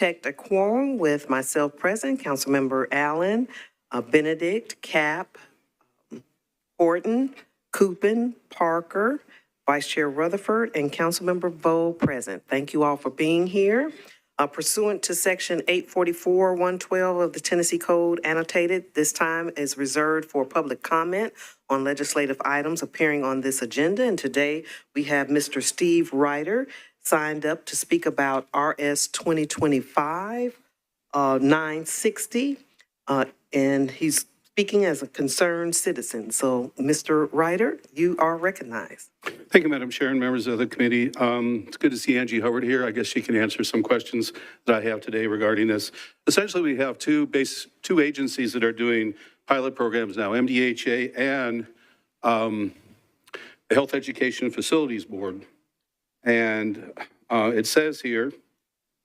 Checked a quorum with myself present, Councilmember Allen, Benedict, Cap, Horton, Coopin, Parker, Vice Chair Rutherford, and Councilmember Vole present. Thank you all for being here. Pursuant to Section 844-112 of the Tennessee Code annotated, this time is reserved for public comment on legislative items appearing on this agenda. And today we have Mr. Steve Ryder signed up to speak about RS 2025-960, and he's speaking as a concerned citizen. So, Mr. Ryder, you are recognized. Thank you, Madam Chair and members of the committee. It's good to see Angie Howard here. I guess she can answer some questions that I have today regarding this. Essentially, we have two agencies that are doing pilot programs now, MDHA and the Health Education and Facilities Board. And it says here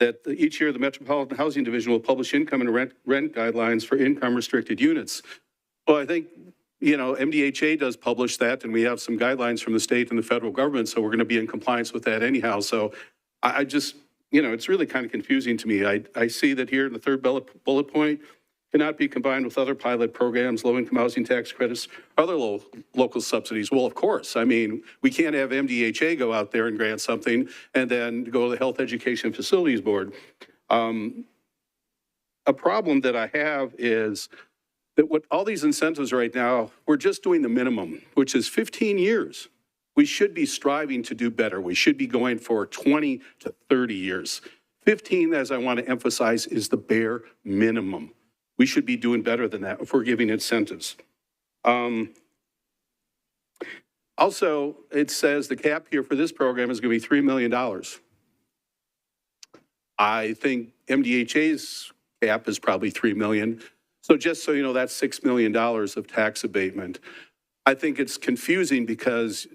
that each year the Metropolitan Housing Division will publish income and rent guidelines for income-restricted units. Well, I think, you know, MDHA does publish that, and we have some guidelines from the state and the federal government, so we're going to be in compliance with that anyhow. So I just, you know, it's really kind of confusing to me. I see that here in the third bullet point, cannot be combined with other pilot programs, low-income housing tax credits, other local subsidies. Well, of course. I mean, we can't have MDHA go out there and grant something and then go to the Health Education Facilities Board. A problem that I have is that what all these incentives right now, we're just doing the minimum, which is 15 years. We should be striving to do better. We should be going for 20 to 30 years. 15, as I want to emphasize, is the bare minimum. We should be doing better than that if we're giving incentives. Also, it says the cap here for this program is going to be $3 million. I think MDHA's cap is probably $3 million. So just so you know, that's $6 million of tax abatement. I think it's confusing because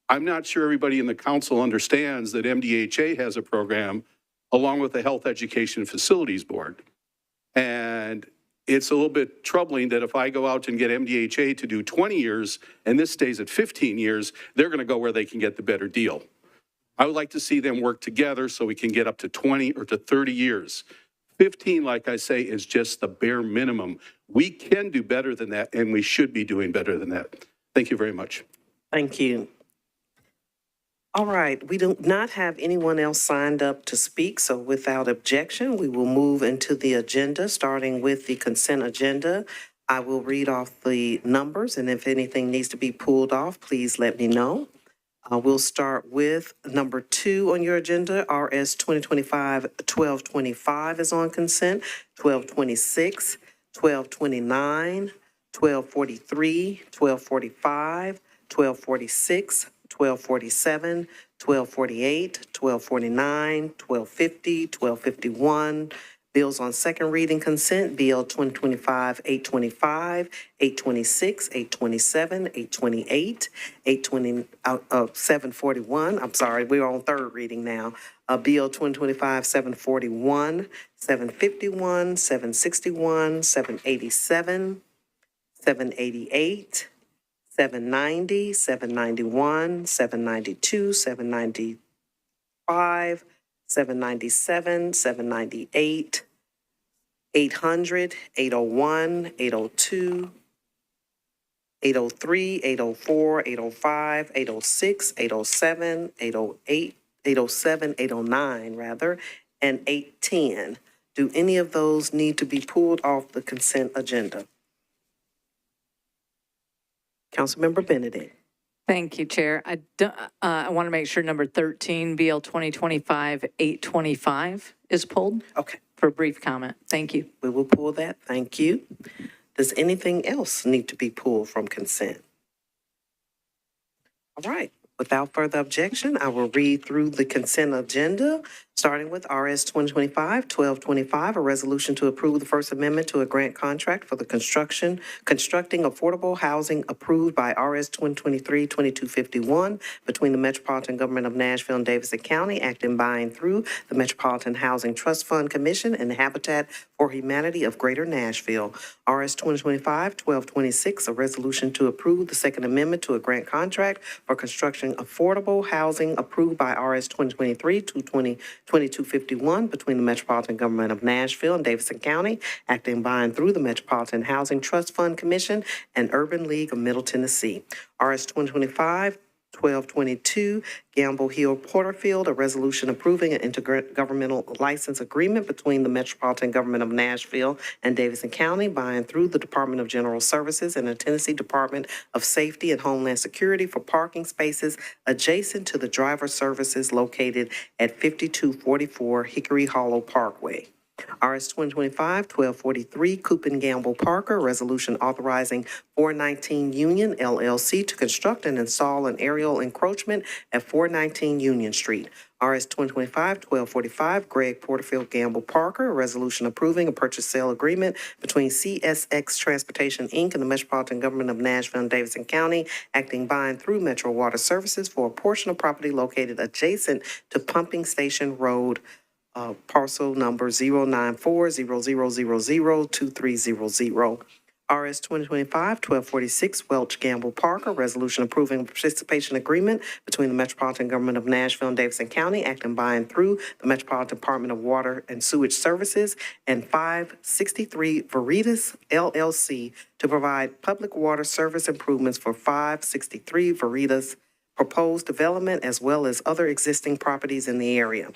I'm not sure everybody in the council understands that MDHA has a program along with the Health Education Facilities Board. And it's a little bit troubling that if I go out and get MDHA to do 20 years and this stays at 15 years, they're going to go where they can get the better deal. I would like to see them work together so we can get up to 20 or to 30 years. 15, like I say, is just the bare minimum. We can do better than that, and we should be doing better than that. Thank you very much. Thank you. All right, we do not have anyone else signed up to speak, so without objection, we will move into the agenda, starting with the consent agenda. I will read off the numbers, and if anything needs to be pulled off, please let me know. We'll start with number 2 on your agenda, RS 2025-1225 is on consent, 1226, 1229, 1243, 1245, 1246, 1247, 1248, 1249, 1250, 1251. Bills on second reading consent, BL 2025-825, 826, 827, 828, 741. I'm sorry, we're on third reading now. BL 2025-741, 751, 761, 787, 788. 790, 791, 792, 795, 797, 798, 800, 801, 802, 803, 804, 805, 806, 807, 808, 807, 809 rather, and 810. Do any of those need to be pulled off the consent agenda? Councilmember Benedict. Thank you, Chair. I want to make sure number 13, BL 2025-825 is pulled. Okay. For a brief comment. Thank you. We will pull that. Thank you. Does anything else need to be pulled from consent? All right. Without further objection, I will read through the consent agenda, starting with RS 2025-1225, a resolution to approve the First Amendment to a grant contract for the constructing affordable housing approved by RS 2023-2251 between the Metropolitan Government of Nashville and Davidson County, acting by and through the Metropolitan Housing Trust Fund Commission and Habitat for Humanity of Greater Nashville. RS 2025-1226, a resolution to approve the Second Amendment to a grant contract for construction authorizing affordable housing approved by RS 2023-2251 between the Metropolitan Government of Nashville and Davidson County, acting by and through the Metropolitan Housing Trust Fund Commission and Urban League of Middle Tennessee. RS 2025-1222, Gamble Hill Porterfield, a resolution approving an intergovernmental license agreement between the Metropolitan Government of Nashville and Davidson County by and through the Department of General Services and the Tennessee Department of Safety and Homeland Security for parking spaces adjacent to the driver services located at 5244 Hickory Hollow Parkway. RS 2025-1243, Coop and Gamble Parker, resolution authorizing 419 Union LLC to construct and install an aerial encroachment at 419 Union Street. RS 2025-1245, Greg Porterfield Gamble Parker, a resolution approving a purchase sale agreement between CSX Transportation, Inc. and the Metropolitan Government of Nashville and Davidson County, acting by and through Metro Water Services for a portion of property located adjacent to Pumping Station Road, parcel number 09400002300. RS 2025-1246, Welch Gamble Parker, resolution approving a participation agreement between the Metropolitan Government of Nashville and Davidson County, acting by and through the Metropolitan Department of Water and Sewage Services and 563 Veritas LLC to provide public water service improvements for 563 Veritas proposed development as well as other existing properties in the area.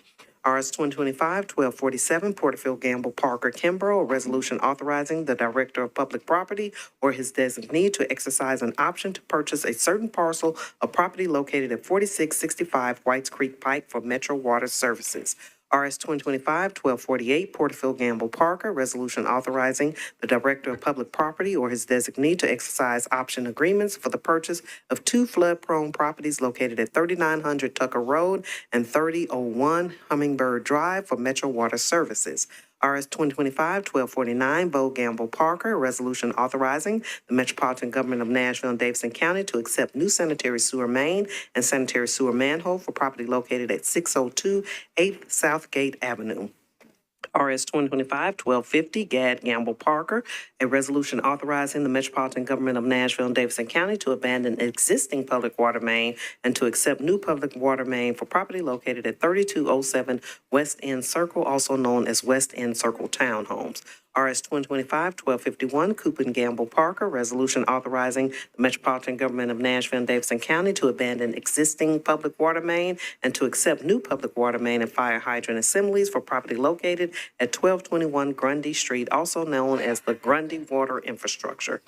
RS 2025-1247, Porterfield Gamble Parker Kimbrough, a resolution authorizing the Director of Public Property or his designee to exercise an option to purchase a certain parcel of property located at 4665 Whites Creek Pike for Metro Water Services. RS 2025-1248, Porterfield Gamble Parker, resolution authorizing the Director of Public Property or his designee to exercise option agreements for the purchase of two flood-prone properties located at 3900 Tucker Road and 3001 Hummingbird Drive for Metro Water Services. RS 2025-1249, Bo Gamble Parker, a resolution authorizing the Metropolitan Government of Nashville and Davidson County to accept new sanitary sewer main and sanitary sewer manhole for property located at 602 8th Southgate Avenue. RS 2025-1250, Gad Gamble Parker, a resolution authorizing the Metropolitan Government of Nashville and Davidson County to abandon existing public water main and to accept new public water main for property located at 3207 West End Circle, also known as West End Circle Townhomes. RS 2025-1251, Coop and Gamble Parker, resolution authorizing the Metropolitan Government of Nashville and Davidson County to abandon existing public water main and to accept new public water main and fire hydrant assemblies for property located at 1221 Grundy Street, also known as the Grundy Water Infrastructure.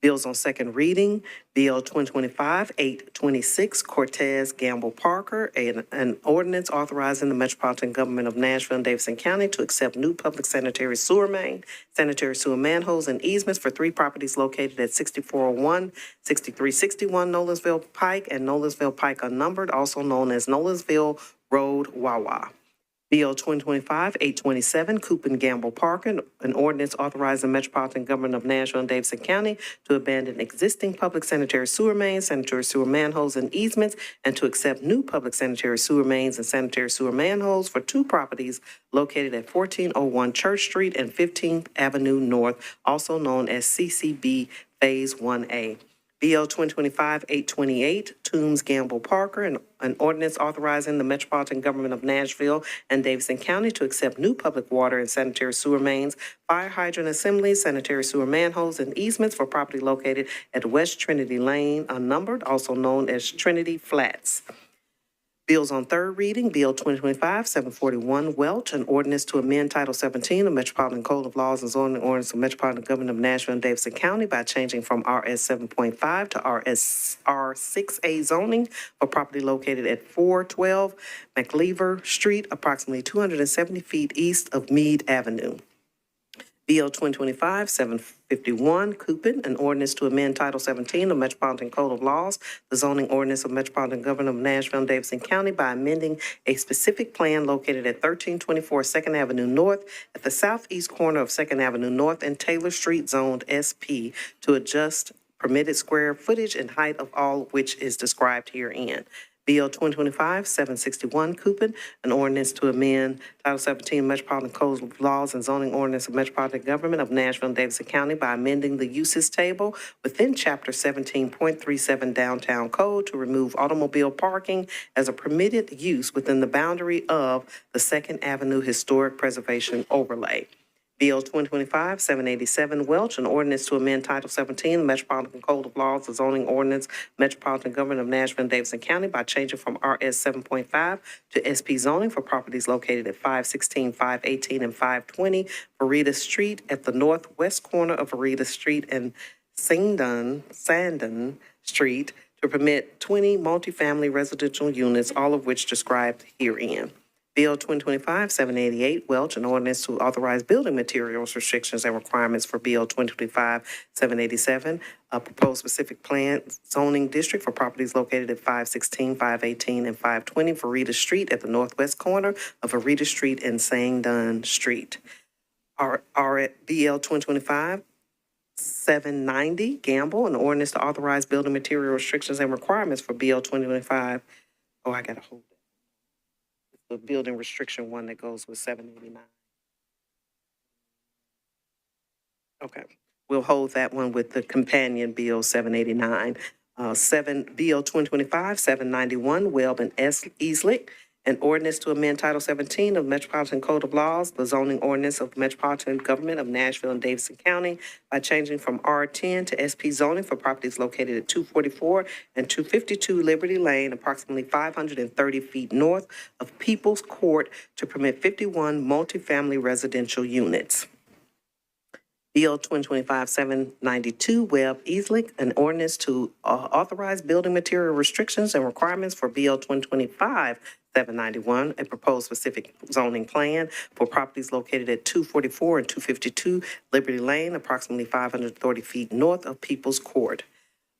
Bills on second reading, Bill 2025-826, Cortez Gamble Parker, an ordinance authorizing the Metropolitan Government of Nashville and Davidson County to accept new public sanitary sewer main, sanitary sewer manholes, and easements for three properties located at 6401, 6361 Nolensville Pike and Nolensville Pike Unnumbered, also known as Nolensville Road, Wawa. Bill 2025-827, Coop and Gamble Parker, an ordinance authorizing the Metropolitan Government of Nashville and Davidson County to abandon existing public sanitary sewer mains, sanitary sewer manholes, and easements, and to accept new public sanitary sewer mains and sanitary sewer manholes for two properties located at 1401 Church Street and 15th Avenue North, also known as CCB Phase 1A. BL 2025-828, Toombs Gamble Parker, an ordinance authorizing the Metropolitan Government of Nashville and Davidson County to accept new public water and sanitary sewer mains, fire hydrant assemblies, sanitary sewer manholes, and easements for property located at West Trinity Lane, unnumbered, also known as Trinity Flats. Bills on third reading, Bill 2025-741, Welch, an ordinance to amend Title 17 of Metropolitan Code of Laws and Zoning Ordinance of Metropolitan Government of Nashville and Davidson County by changing from RS 7.5 to R6A zoning for property located at 412 McLeaver Street, approximately 270 feet east of Meade Avenue. BL 2025-751, Coopin, an ordinance to amend Title 17 of Metropolitan Code of Laws, the zoning ordinance of Metropolitan Government of Nashville and Davidson County by amending a specific plan located at 1324 2nd Avenue North at the southeast corner of 2nd Avenue North and Taylor Street, zoned SP, to adjust permitted square footage and height of all which is described herein. BL 2025-761, Coopin, an ordinance to amend Title 17 Metropolitan Code of Laws and Zoning Ordinance of Metropolitan Government of Nashville and Davidson County by amending the uses table within Chapter 17.37 Downtown Code to remove automobile parking as a permitted use within the boundary of the Second Avenue Historic Preservation Overlay. BL 2025-787, Welch, an ordinance to amend Title 17 Metropolitan Code of Laws, the zoning ordinance, Metropolitan Government of Nashville and Davidson County by changing from RS 7.5 to SP zoning for properties located at 516, 518, and 520 Verita Street at the northwest corner of Verita Street and Sandon Street to permit 20 multifamily residential units, all of which described herein. Bill 2025-788, Welch, an ordinance to authorize building materials restrictions and requirements for Bill 2025-787, a proposed specific plan zoning district for properties located at 516, 518, and 520 Verita Street at the northwest corner of Verita Street and Sangdon Street. BL 2025-790, Gamble, an ordinance to authorize building material restrictions and requirements for BL 2025. Oh, I got to hold it. The building restriction one that goes with 789. Okay, we'll hold that one with the companion Bill 789. BL 2025-791, Webb and Easlick, an ordinance to amend Title 17 of Metropolitan Code of Laws, the zoning ordinance of the Metropolitan Government of Nashville and Davidson County by changing from R10 to SP zoning for properties located at 244 and 252 Liberty Lane, approximately 530 feet north of People's Court, to permit 51 multifamily residential units. BL 2025-792, Webb Easlick, an ordinance to authorize building material restrictions and requirements for BL 2025-791, a proposed specific zoning plan for properties located at 244 and 252 Liberty Lane, approximately 530 feet north of People's Court.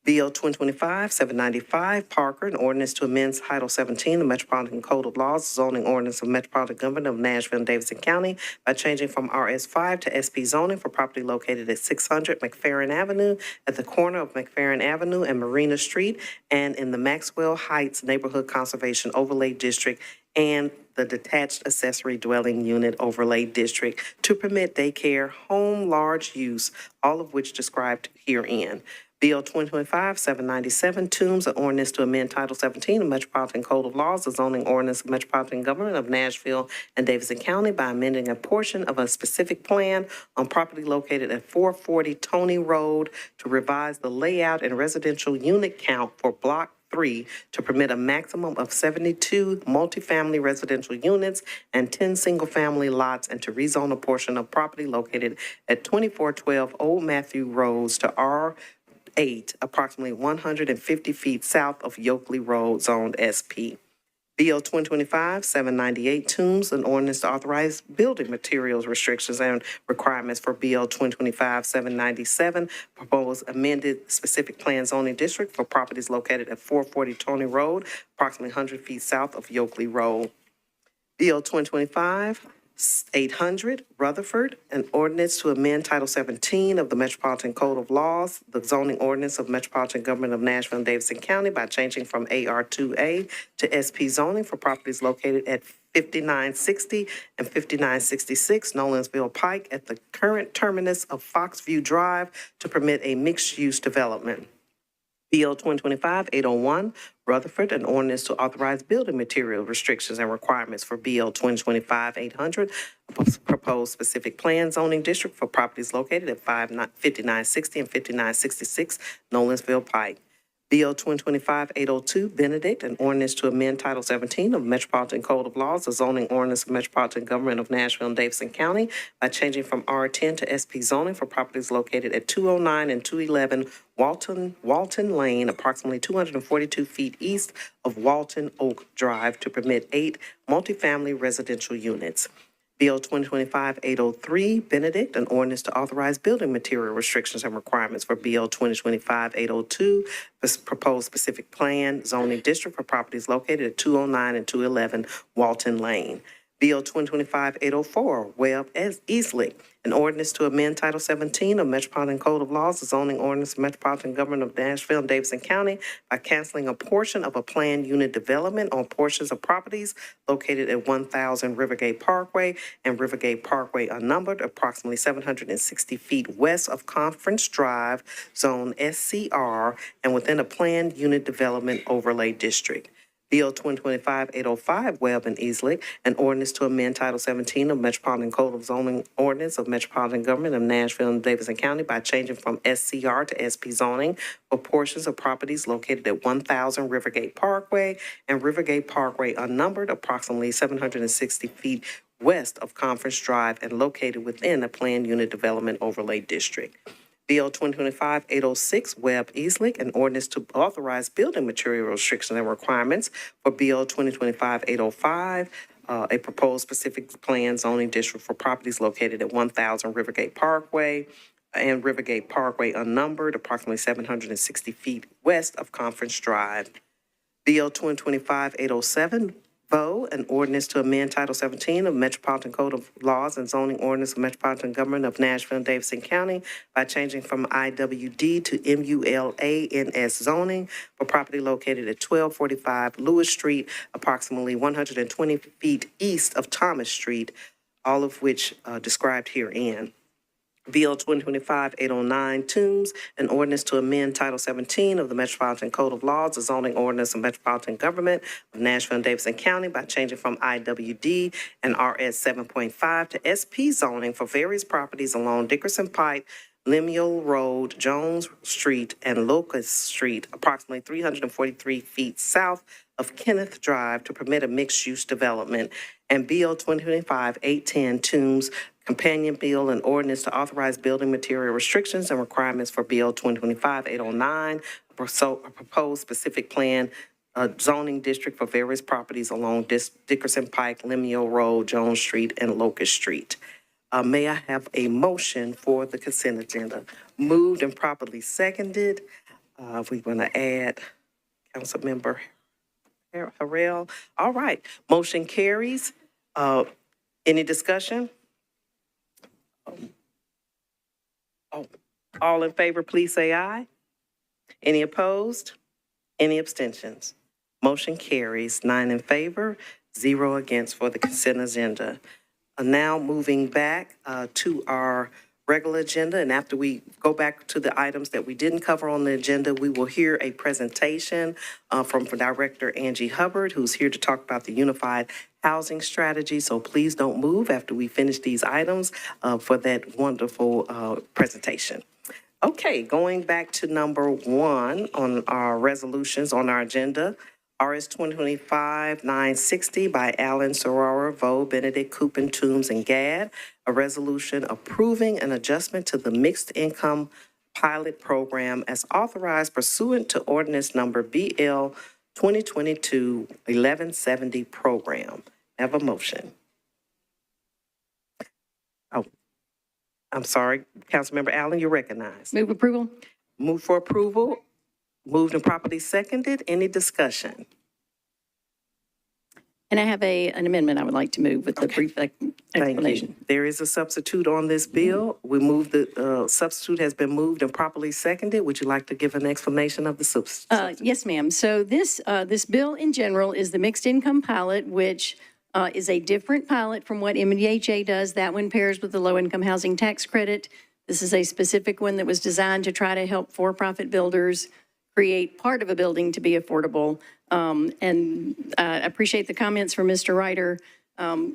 BL 2025-795, Parker, an ordinance to amend Title 17 of the Metropolitan Code of Laws, zoning ordinance of Metropolitan Government of Nashville and Davidson County by changing from RS5 to SP zoning for property located at 600 McFerrin Avenue at the corner of McFerrin Avenue and Marina Street and in the Maxwell Heights Neighborhood Conservation Overlay District and the Detached Accessory Dwelling Unit Overlay District to permit daycare, home large use, all of which described herein. BL 2025-797, Toombs, an ordinance to amend Title 17 of Metropolitan Code of Laws, the zoning ordinance of Metropolitan Government of Nashville and Davidson County by amending a portion of a specific plan on property located at 440 Tony Road to revise the layout and residential unit count for Block 3 to permit a maximum of 72 multifamily residential units and 10 single-family lots and to rezone a portion of property located at 2412 Old Matthew Roads to R8, approximately 150 feet south of Yoakley Road, zoned SP. BL 2025-798, Toombs, an ordinance to authorize building materials restrictions and requirements for BL 2025-797, proposed amended specific plan zoning district for properties located at 440 Tony Road, approximately 100 feet south of Yoakley Road. BL 2025-800, Rutherford, an ordinance to amend Title 17 of the Metropolitan Code of Laws, the zoning ordinance of Metropolitan Government of Nashville and Davidson County by changing from AR2A to SP zoning for properties located at 5960 and 5966 Nolensville Pike at the current terminus of Foxview Drive to permit a mixed-use development. BL 2025-801, Rutherford, an ordinance to authorize building material restrictions and requirements for BL 2025-800, a proposed specific plan zoning district for properties located at 5960 and 5966 Nolensville Pike. BL 2025-802, Benedict, an ordinance to amend Title 17 of Metropolitan Code of Laws, the zoning ordinance of Metropolitan Government of Nashville and Davidson County by changing from R10 to SP zoning for properties located at 209 and 211 Walton Lane, approximately 242 feet east of Walton Oak Drive to permit 8 multifamily residential units. BL 2025-803, Benedict, an ordinance to authorize building material restrictions and requirements for BL 2025-802, proposed specific plan zoning district for properties located at 209 and 211 Walton Lane. Bill 2025-804, Webb Easley, an ordinance to amend Title 17 of Metropolitan Code of Laws, the zoning ordinance of Metropolitan Government of Nashville and Davidson County by canceling a portion of a planned unit development on portions of properties located at 1,000 Rivergate Parkway and Rivergate Parkway unnumbered, approximately 760 feet west of Conference Drive, Zone SCR, and within a planned unit development overlay district. Bill 2025-805, Webb and Easley, an ordinance to amend Title 17 of Metropolitan Code of Zoning Ordinance of Metropolitan Government of Nashville and Davidson County by changing from SCR to SP zoning for portions of properties located at 1,000 Rivergate Parkway and Rivergate Parkway unnumbered, approximately 760 feet west of Conference Drive and located within a planned unit development overlay district. Bill 2025-806, Webb Easley, an ordinance to authorize building material restrictions and requirements for Bill 2025-805, a proposed specific plan zoning district for properties located at 1,000 Rivergate Parkway and Rivergate Parkway unnumbered, approximately 760 feet west of Conference Drive. Bill 2025-807, an ordinance to amend Title 17 of Metropolitan Code of Laws and Zoning Ordinance of Metropolitan Government of Nashville and Davidson County by changing from IWD to MULA-NS zoning for property located at 1245 Lewis Street, approximately 120 feet east of Thomas Street, all of which described herein. Bill 2025-809, Toombs, an ordinance to amend Title 17 of the Metropolitan Code of Laws, the zoning ordinance of Metropolitan Government of Nashville and Davidson County by changing from IWD and RS 7.5 to SP zoning for various properties along Dickerson Pike, Lemuel Road, Jones Street, and Locust Street, approximately 343 feet south of Kenneth Drive to permit a mixed-use development. And Bill 2025-810, Toombs, companion bill and ordinance to authorize building material restrictions and requirements for Bill 2025-809, a proposed specific plan zoning district for various properties along Dickerson Pike, Lemuel Road, Jones Street, and Locust Street. May I have a motion for the consent agenda? Moved and properly seconded. We're going to add Councilmember Harrell. All right, motion carries. Any discussion? All in favor, please say aye. Any opposed? Any abstentions? Motion carries, 9 in favor, 0 against for the consent agenda. Now moving back to our regular agenda, and after we go back to the items that we didn't cover on the agenda, we will hear a presentation from Director Angie Hubbard, who's here to talk about the Unified Housing Strategy. So please don't move after we finish these items for that wonderful presentation. Okay, going back to number 1 on our resolutions on our agenda, RS 2025-960 by Allen, Sorora, Vo, Benedict, Coopin, Toombs, and Gadd, a resolution approving an adjustment to the mixed income pilot program as authorized pursuant to ordinance number BL 2022-1170 program. Have a motion. Oh, I'm sorry, Councilmember Allen, you're recognized. Move approval. Move for approval. Moved and properly seconded. Any discussion? And I have an amendment I would like to move with the brief Thank explanation. you. There is a substitute on this bill. We moved the substitute has been moved and properly seconded. Would you like to give an explanation of the substitute? Yes, ma'am. So this bill in general is the mixed income pilot, which is a different pilot from what MDHA does. That one pairs with the low income housing tax credit. This is a specific one that was designed to try to help for-profit builders create part of a building to be affordable. And I appreciate the comments from Mr. Ryder.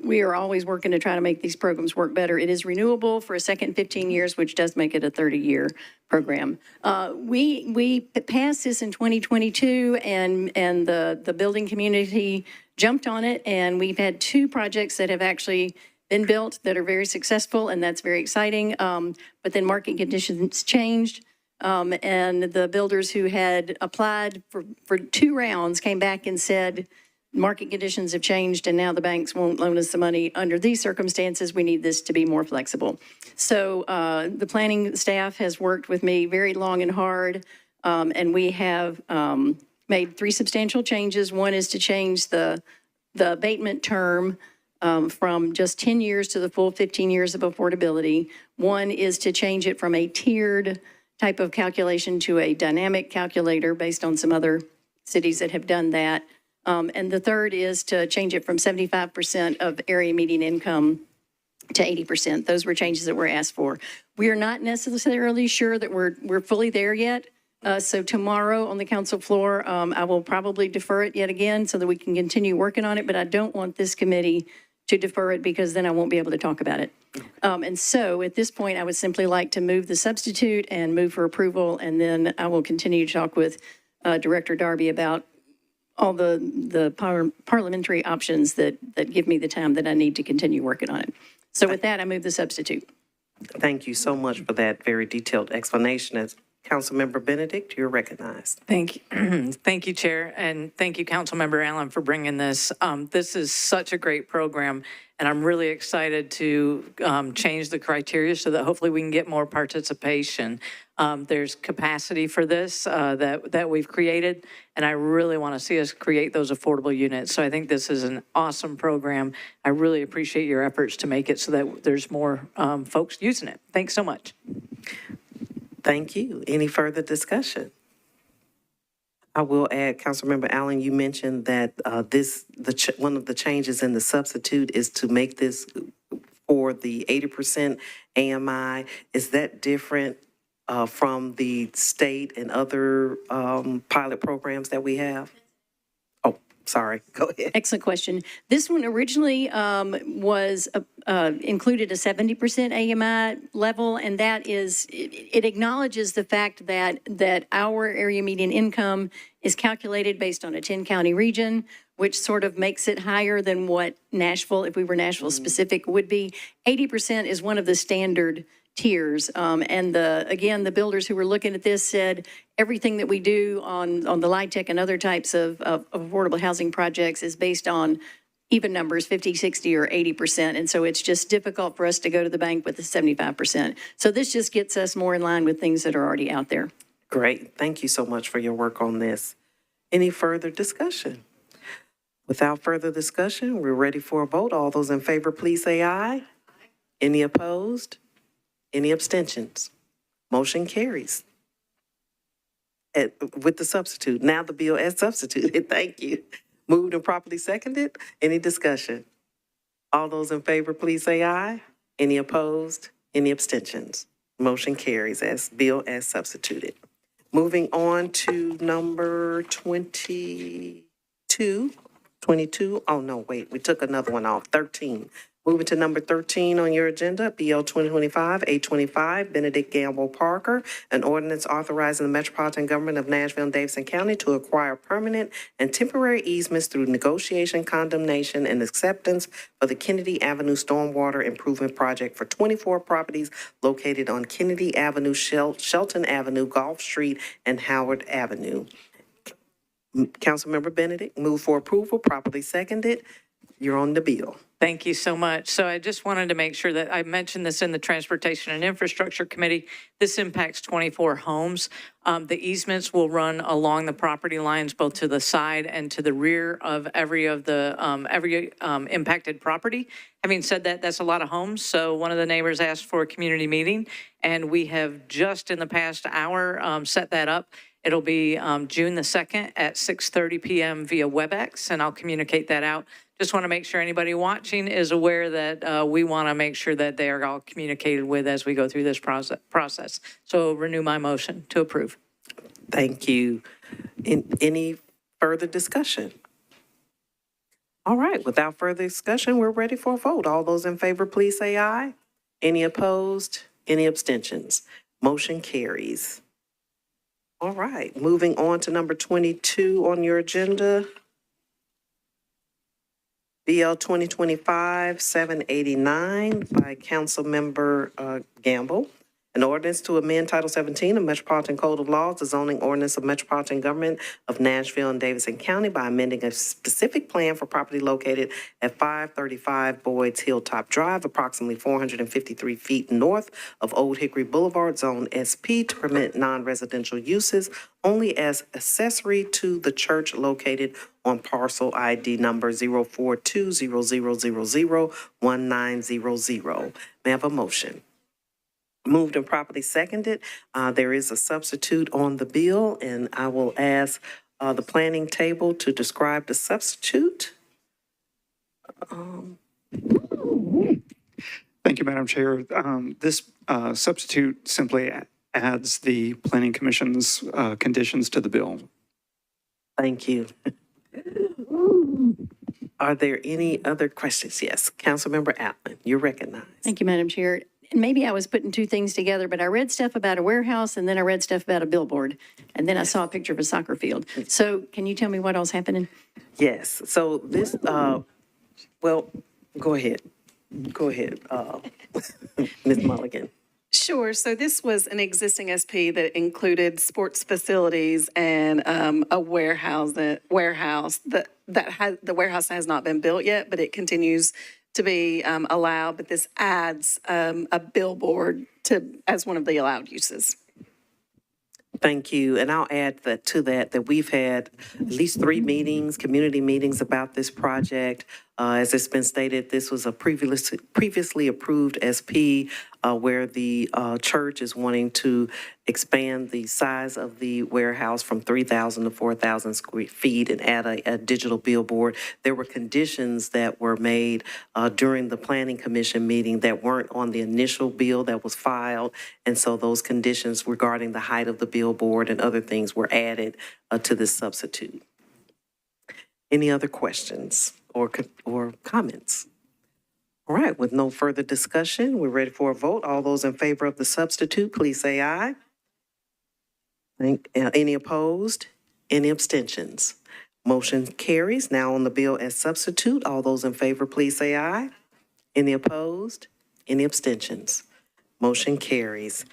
We are always working to try to make these programs work better. It is renewable for a second 15 years, which does make it a 30-year program. We passed this in 2022, and the building community jumped on it, and we've had 2 projects that have actually been built that are very successful, and that's very exciting. But then market conditions changed. And the builders who had applied for 2 rounds came back and said, market conditions have changed and now the banks won't loan us the money. Under these circumstances, we need this to be more flexible. So the planning staff has worked with me very long and hard, and we have made 3 substantial changes. One is to change the abatement term from just 10 years to the full 15 years of affordability. One is to change it from a tiered type of calculation to a dynamic calculator based on some other cities that have done that. And the third is to change it from 75% of area median income to 80%. Those were changes that were asked for. We are not necessarily sure that we're fully there yet. So tomorrow on the council floor, I will probably defer it yet again so that we can continue working on it, but I don't want this committee to defer it because then I won't be able to talk about it. And so at this point, I would simply like to move the substitute and move for approval, and then I will continue to talk with Director Darby about all the parliamentary options that give me the time that I need to continue working on it. So with that, I move the substitute. Thank you so much for that very detailed explanation. As Councilmember Benedict, you're recognized. Thank you. Thank you, Chair, and thank you, Councilmember Allen, for bringing this. This is such a great program, and I'm really excited to change the criteria so that hopefully we can get more participation. There's capacity for this that we've created, and I really want to see us create those affordable units. So I think this is an awesome program. I really appreciate your efforts to make it so that there's more folks using it. Thanks so much. Thank you. Any further discussion? I will add, Councilmember Allen, you mentioned that one of the changes in the substitute is to make this for the 80% AMI. Is that different from the state and other pilot programs that we have? Oh, sorry. Go ahead. Excellent question. This one originally was included a 70% AMI level, and that is, it acknowledges the fact that our area median income is calculated based on a 10-county region, which sort of makes it higher than what Nashville, if we were Nashville specific, would be. 80% is one of the standard tiers. And again, the builders who were looking at this said everything that we do on the LIHTC and other types of affordable housing projects is based on even numbers, 50, 60, or 80%. And so it's just difficult for us to go to the bank with the 75%. So this just gets us more in line with things that are already out there. Great. Thank you so much for your work on this. Any further discussion? Without further discussion, we're ready for a vote. All those in favor, please say aye. Any opposed? Any abstentions? Motion carries. With the substitute. Now the bill as substituted. Thank you. Moved and properly seconded. Any discussion? All those in favor, please say aye. Any opposed? Any abstentions? Motion carries as bill as substituted. Moving on to number 22. Oh, no, wait, we took another one off, 13. Moving to number 13 on your agenda, BL 2025-825, Benedict Gamble Parker, an ordinance authorizing the Metropolitan Government of Nashville and Davidson County to acquire permanent and temporary easements through negotiation, condemnation, and acceptance for the Kennedy Avenue Stormwater Improvement Project for 24 properties located on Kennedy Avenue, Shelton Avenue, Gulf Street, and Howard Avenue. Councilmember Benedict, move for approval, properly seconded. You're on the bill. Thank you so much. So I just wanted to make sure that I mentioned this in the Transportation and Infrastructure Committee. This impacts 24 homes. The easements will run along the property lines, both to the side and to the rear of every impacted property. Having said that, that's a lot of homes. So one of the neighbors asked for a community meeting, and we have just in the past hour set that up. It'll be June the 2nd at 6:30 p.m. via WebEx, and I'll communicate that out. Just want to make sure anybody watching is aware that we want to make sure that they are all communicated with as we go through this process. So renew my motion to approve. Thank you. Any further discussion? All right, without further discussion, we're ready for a vote. All those in favor, please say aye. Any opposed? Any abstentions? Motion carries. All right, moving on to number 22 on your agenda. BL 2025-789 by Councilmember Gamble, An ordinance to amend Title 17 of Metropolitan Code of Laws, the zoning ordinance of Metropolitan Government of Nashville and Davidson County by amending a specific plan for property located at 535 Boyd's Hilltop Drive, approximately 453 feet north of Old Hickory Boulevard, Zone SP, to permit non-residential uses only as accessory to the church located on parcel ID number 04200001900. May I have a motion? Moved and properly seconded. There is a substitute on the bill, and I will ask the planning table to describe the substitute. Thank you, Madam Chair. This substitute simply adds the Planning Commission's conditions to the bill. Thank you. Are there any other questions? Yes, Councilmember Allen, you're recognized. Thank you, Madam Chair. And maybe I was putting two things together, but I read stuff about a warehouse and then I read stuff about a billboard. And then I saw a picture of a soccer field. So can you tell me what all's happening? Yes, so this, well, go ahead. Go ahead, Ms. Mulligan. Sure. So this was an existing SP that included sports facilities and a warehouse. The warehouse has not been built yet, but it continues to be allowed. But this adds a billboard as one of the allowed uses. Thank you. And I'll add that we've had at least 3 meetings, community meetings about this project. As it's been stated, this was a previously approved SP where the church is wanting to expand the size of the warehouse from 3,000 to 4,000 square feet and add a digital billboard. There were conditions that were made during the Planning Commission meeting that weren't on the initial bill that was filed. And so those conditions regarding the height of the billboard and other things were added to this substitute. Any other questions or comments? All right, with no further discussion, we're ready for a vote. All those in favor of the substitute, please say aye. Any opposed? Any abstentions? Motion carries. Now on the bill as substitute, all those in favor, please say aye. Any opposed? Any abstentions? Motion carries.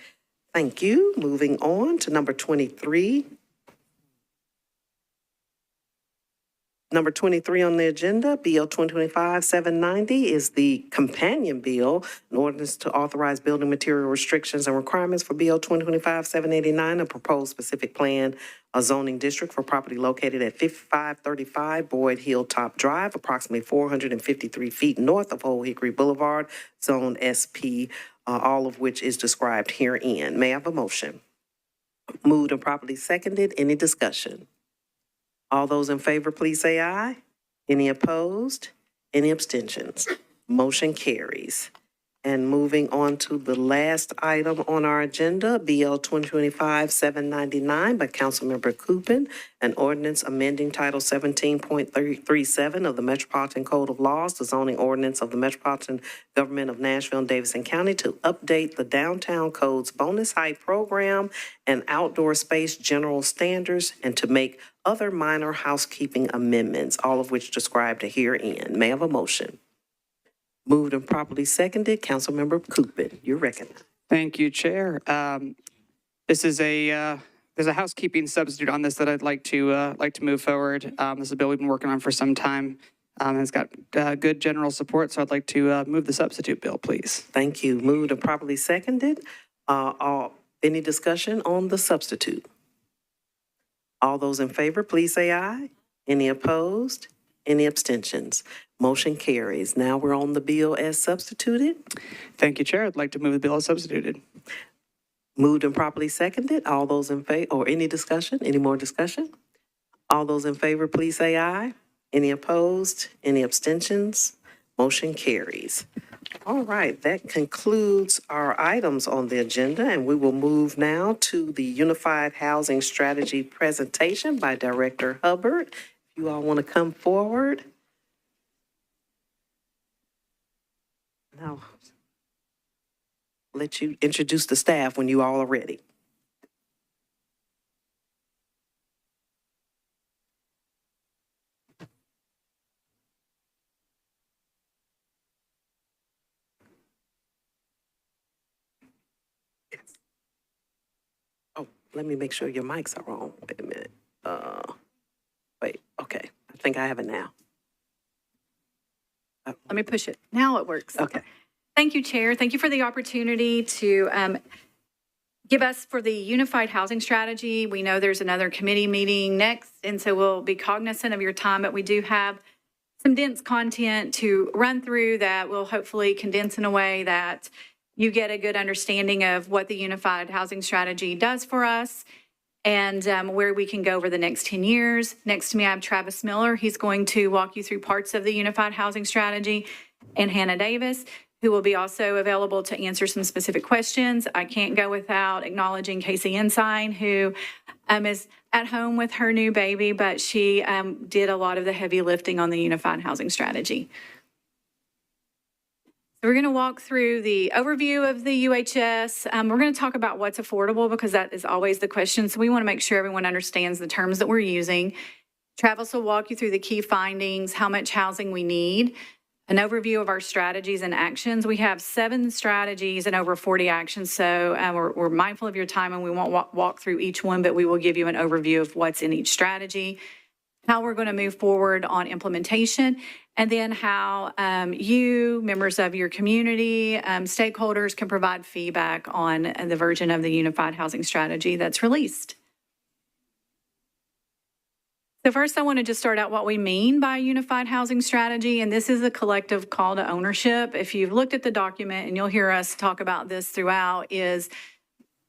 Thank you. Moving on to number 23. Number 23 on the agenda, BL 2025-790, is the companion bill, an ordinance to authorize building material restrictions and requirements for BL 2025-789, a proposed specific plan, a zoning district for property located at 5535 Boyd Hilltop Drive, approximately 453 feet north of Old Hickory Boulevard, Zone SP, all of which is described herein. May I have a motion? Moved and properly seconded. Any discussion? All those in favor, please say aye. Any opposed? Any abstentions? Motion carries. And moving on to the last item on our agenda, BL 2025-799 by Councilmember Coopin, an ordinance amending Title 17.37 of the Metropolitan Code of Laws, the zoning ordinance of the Metropolitan Government of Nashville and Davidson County to update the Downtown Code's bonus height program and outdoor space general standards and to make other minor housekeeping amendments, all of which described herein. May I have a motion? Moved and properly seconded. Councilmember Coopin, you're recognized. Thank you, Chair. This is there's a housekeeping substitute on this that I'd like to move forward. This is a bill we've been working on for some time. It's got good general support, so I'd like to move the substitute bill, please. Thank you. Moved and properly seconded. Any discussion on the substitute? All those in favor, please say aye. Any opposed? Any abstentions? Motion carries. Now we're on the bill as substituted. Thank you, Chair. I'd like to move the bill as substituted. Moved and properly seconded. All those in favor, or any discussion? Any more discussion? All those in favor, please say aye. Any opposed? Any abstentions? Motion carries. All right, that concludes our items on the agenda, and we will move now to the Unified Housing Strategy presentation by Director Hubbard. If you all want to come forward. Now, let you introduce the staff when you all are ready. let me make sure your mics are on. Wait a minute. Wait, okay. I think I have it now. Let me push it. Now it works. Okay. Thank you, Chair. Thank you for the opportunity to give us for the Unified Housing Strategy. We know there's another committee meeting next, and so we'll be cognizant of your time, but we do have some dense content to run through that will hopefully condense in a way that you get a good understanding of what the Unified Housing Strategy does for us and where we can go over the next 10 years. Next to me, I have Travis Miller. He's going to walk you through parts of the Unified Housing Strategy, and Hannah Davis, who will be also available to answer some specific questions. I can't go without acknowledging Casey Ensign, who is at home with her new baby, but she did a lot of the heavy lifting on the Unified Housing Strategy. So we're going to walk through the overview of the UHS. We're going to talk about what's affordable because that is always the question. So we want to make sure everyone understands the terms that we're using. Travis will walk you through the key findings, how much housing we need, an overview of our strategies and actions. We have 7 strategies and over 40 actions, so we're mindful of your time and we won't walk through each one, but we will give you an overview of what's in each strategy, how we're going to move forward on implementation, and then how you, members of your community, stakeholders can provide feedback on the version of the Unified Housing Strategy that's released. So first, I want to just start out what we mean by Unified Housing Strategy, and this is a collective call to ownership. If you've looked at the document, and you'll hear us talk about this throughout, is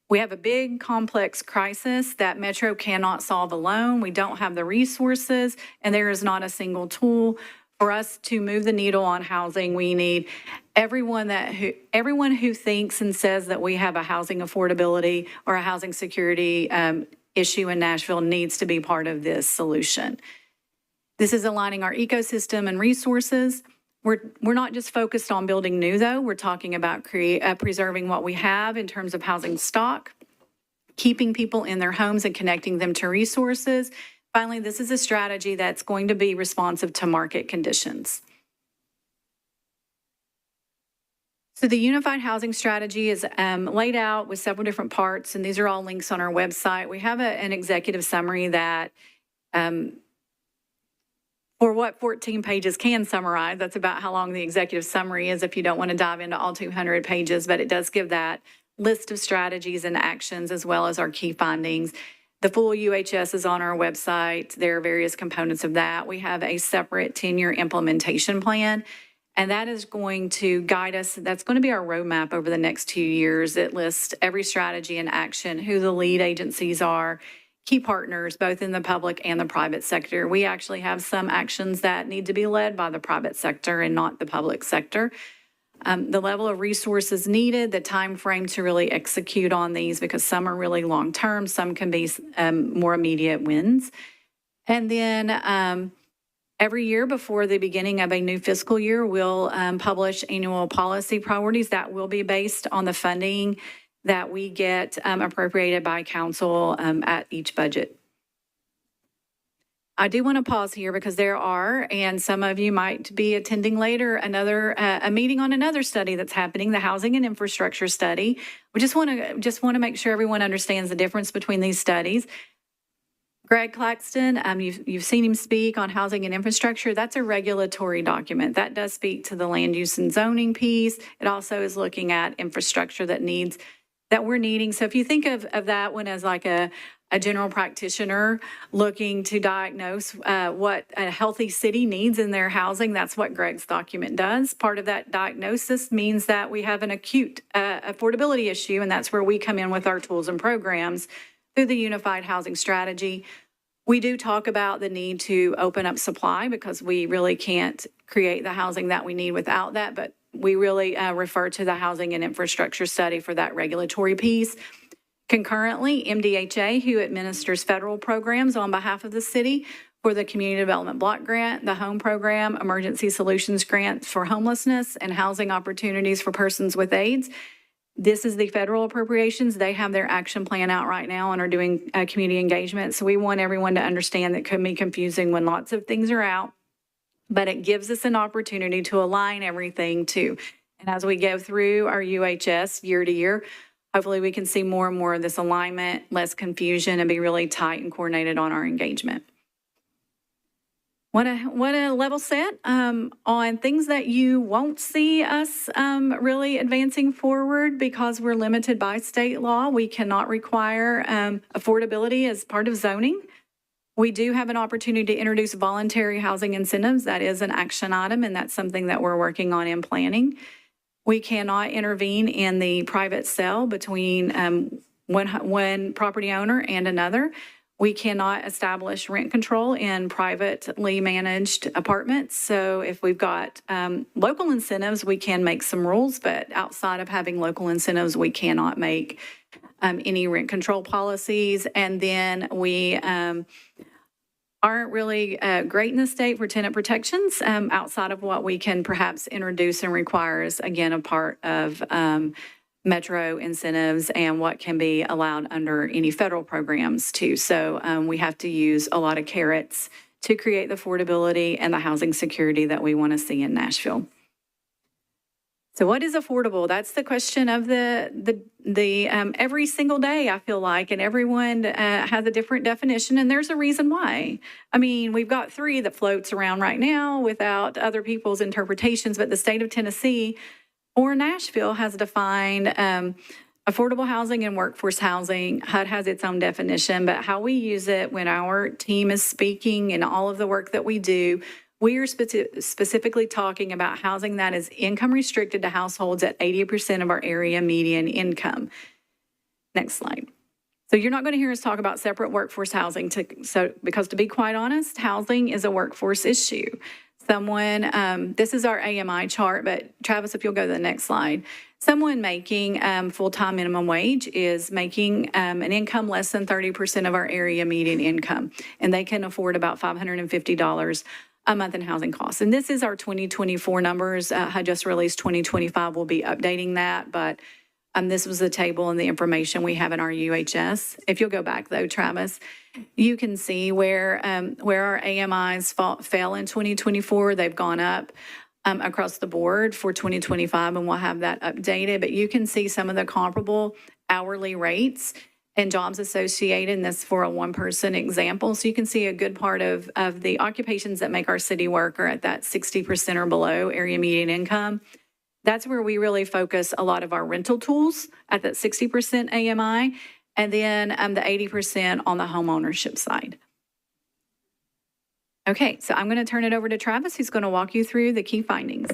we have a big, complex crisis that Metro cannot solve alone. We don't have the resources, and there is not a single tool. For us to move the needle on housing, we need everyone who thinks and says that we have a housing affordability or a housing security issue in Nashville needs to be part of this solution. This is aligning our ecosystem and resources. We're not just focused on building new, though. We're talking about preserving what we have in terms of housing stock, keeping people in their homes and connecting them to resources. Finally, this is a strategy that's going to be responsive to market conditions. So the Unified Housing Strategy is laid out with several different parts, and these are all links on our website. We have an executive summary that, for what 14 pages can summarize, that's about how long the executive summary is if you don't want to dive into all 200 pages, but it does give that list of strategies and actions as well as our key findings. The full UHS is on our website. There are various components of that. We have a separate 10-year implementation plan, and that is going to guide us. That's going to be our roadmap over the next 2 years. It lists every strategy and action, who the lead agencies are, key partners, both in the public and the private sector. We actually have some actions that need to be led by the private sector and not the public sector. The level of resources needed, the time frame to really execute on these, because some are really long-term, some can be more immediate wins. And then every year before the beginning of a new fiscal year, we'll publish annual policy priorities that will be based on the funding that we get appropriated by council at each budget. I do want to pause here because there are, and some of you might be attending later, a meeting on another study that's happening, the Housing and Infrastructure Study. We just want to make sure everyone understands the difference between these studies. Greg Claxton, you've seen him speak on housing and infrastructure. That's a regulatory document. That does speak to the land use and zoning piece. It also is looking at infrastructure that we're needing. So if you think of that one as like a general practitioner looking to diagnose what a healthy city needs in their housing, that's what Greg's document does. Part of that diagnosis means that we have an acute affordability issue, and that's where we come in with our tools and programs through the Unified Housing Strategy. We do talk about the need to open up supply because we really can't create the housing that we need without that, but we really refer to the Housing and Infrastructure Study for that regulatory piece. Concurrently, MDHA, who administers federal programs on behalf of the city for the Community Development Block Grant, the Home Program, Emergency Solutions Grant for homelessness, and housing opportunities for persons with AIDS. This is the federal appropriations. They have their action plan out right now and are doing community engagement. So we want everyone to understand that it could be confusing when lots of things are out, but it gives us an opportunity to align everything too. And as we go through our UHS year to year, hopefully we can see more and more of this alignment, less confusion, and be really tight and coordinated on our engagement. Want to level set on things that you won't see us really advancing forward because we're limited by state law. We cannot require affordability as part of zoning. We do have an opportunity to introduce voluntary housing incentives. That is an action item, and that's something that we're working on in planning. We cannot intervene in the private sale between one property owner and another. We cannot establish rent control in privately managed apartments. So if we've got local incentives, we can make some rules, but outside of having local incentives, we cannot make any rent control policies. And then we aren't really great in the state for tenant protections outside of what we can perhaps introduce and require is, again, a part of Metro incentives and what can be allowed under any federal programs too. So we have to use a lot of carrots to create the affordability and the housing security that we want to see in Nashville. So what is affordable? That's the question of the every single day, I feel like, and everyone has a different definition, and there's a reason why. I mean, we've got three that floats around right now without other people's interpretations, but the state of Tennessee or Nashville has defined affordable housing and workforce housing. HUD has its own definition, but how we use it when our team is speaking and all of the work that we do, we are specifically talking about housing that is income restricted to households at 80% of our area median income. Next slide. So you're not going to hear us talk about separate workforce housing because to be quite honest, housing is a workforce issue. This is our AMI chart, but Travis, if you'll go to the next slide. Someone making full-time minimum wage is making an income less than 30% of our area median income, and they can afford about $550 a month in housing costs. And this is our 2024 numbers. I just released 2025. We'll be updating that, but this was the table and the information we have in our UHS. If you'll go back though, Travis, you can see where our AMIs fell in 2024. They've gone up across the board for 2025, and we'll have that updated. But you can see some of the comparable hourly rates and jobs associated, and this for a one-person example. So you can see a good part of the occupations that make our city work are at that 60% or below area median income. That's where we really focus a lot of our rental tools at that 60% AMI, and then the 80% on the home ownership side. Okay, so I'm going to turn it over to Travis, who's going to walk you through the key findings.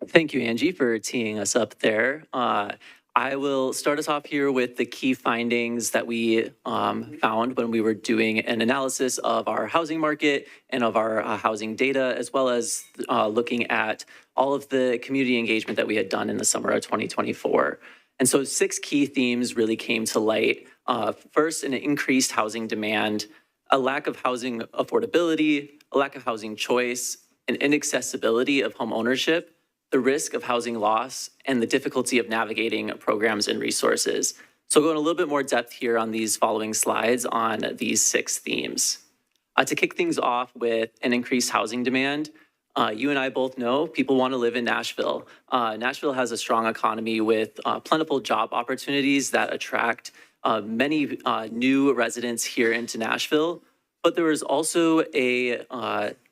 Thank you, Angie, for teeing us up there. I will start us off here with the key findings that we found when we were doing an analysis of our housing market and of our housing data, as well as looking at all of the community engagement that we had done in the summer of 2024. And so 6 key themes really came to light. First, an increased housing demand, a lack of housing affordability, a lack of housing choice, an inaccessibility of home ownership, the risk of housing loss, and the difficulty of navigating programs and resources. So I'll go in a little bit more depth here on these following slides on these 6 themes. To kick things off with an increased housing demand, you and I both know people want to live in Nashville. Nashville has a strong economy with plentiful job opportunities that attract many new residents here into Nashville. But there is also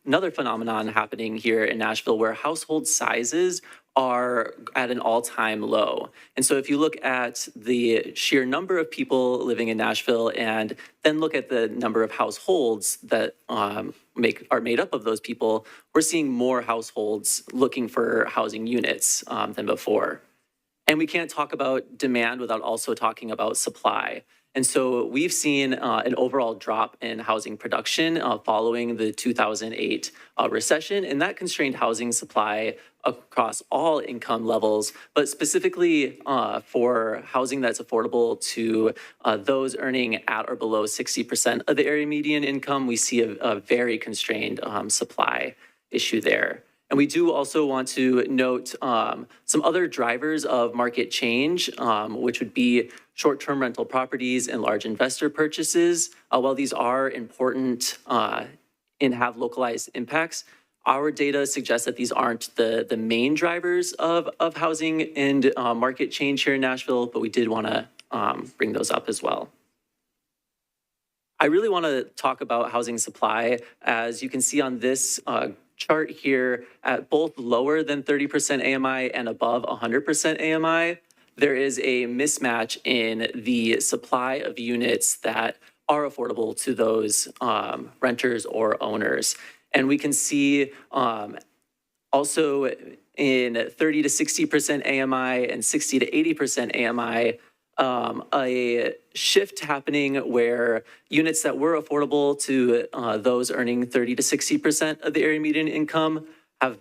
another phenomenon happening here in Nashville where household sizes are at an all-time low. And so if you look at the sheer number of people living in Nashville and then look at the number of households that are made up of those people, we're seeing more households looking for housing units than before. And we can't talk about demand without also talking about supply. And so we've seen an overall drop in housing production following the 2008 recession, and that constrained housing supply across all income levels, but specifically for housing that's affordable to those earning at or below 60% of the area median income, we see a very constrained supply issue there. And we do also want to note some other drivers of market change, which would be short-term rental properties and large investor purchases. While these are important and have localized impacts, Our data suggests that these aren't the main drivers of housing and market change here in Nashville, but we did want to bring those up as well. I really want to talk about housing supply. As you can see on this chart here, at both lower than 30% AMI and above 100% AMI, there is a mismatch in the supply of units that are affordable to those renters or owners. And we can see also in 30 to 60% AMI and 60 to 80% AMI, a shift happening where units that were affordable to those earning 30 to 60% of the area median income have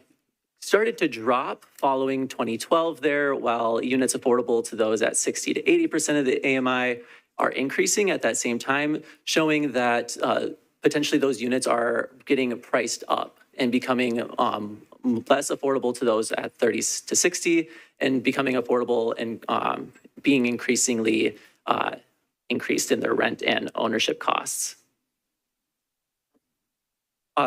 started to drop following 2012 there, while units affordable to those at 60 to 80% of the AMI are increasing at that same time, showing that potentially those units are getting priced up and becoming less affordable to those at 30 to 60 and becoming affordable and being increasingly increased in their rent and ownership costs.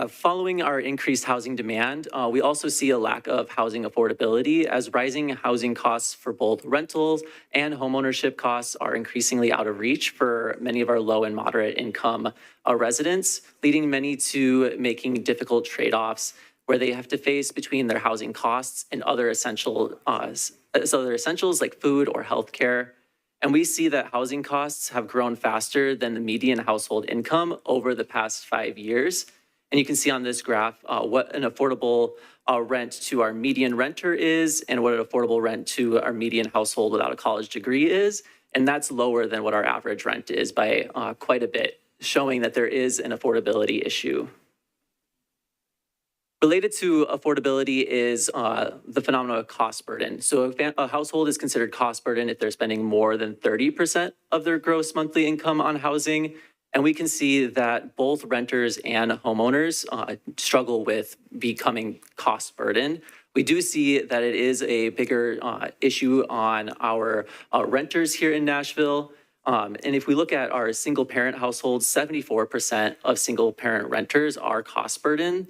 Following our increased housing demand, we also see a lack of housing affordability as rising housing costs for both rentals and homeownership costs are increasingly out of reach for many of our low and moderate income residents, leading many to making difficult trade-offs where they have to face between their housing costs and other essentials like food or healthcare. And we see that housing costs have grown faster than the median household income over the past 5 years. And you can see on this graph what an affordable rent to our median renter is and what an affordable rent to our median household without a college degree is. And that's lower than what our average rent is by quite a bit, showing that there is an affordability issue. Related to affordability is the phenomenon of cost burden. So a household is considered cost burden if they're spending more than 30% of their gross monthly income on housing. And we can see that both renters and homeowners struggle with becoming cost burden. We do see that it is a bigger issue on our renters here in Nashville. And if we look at our single parent households, 74% of single parent renters are cost burden.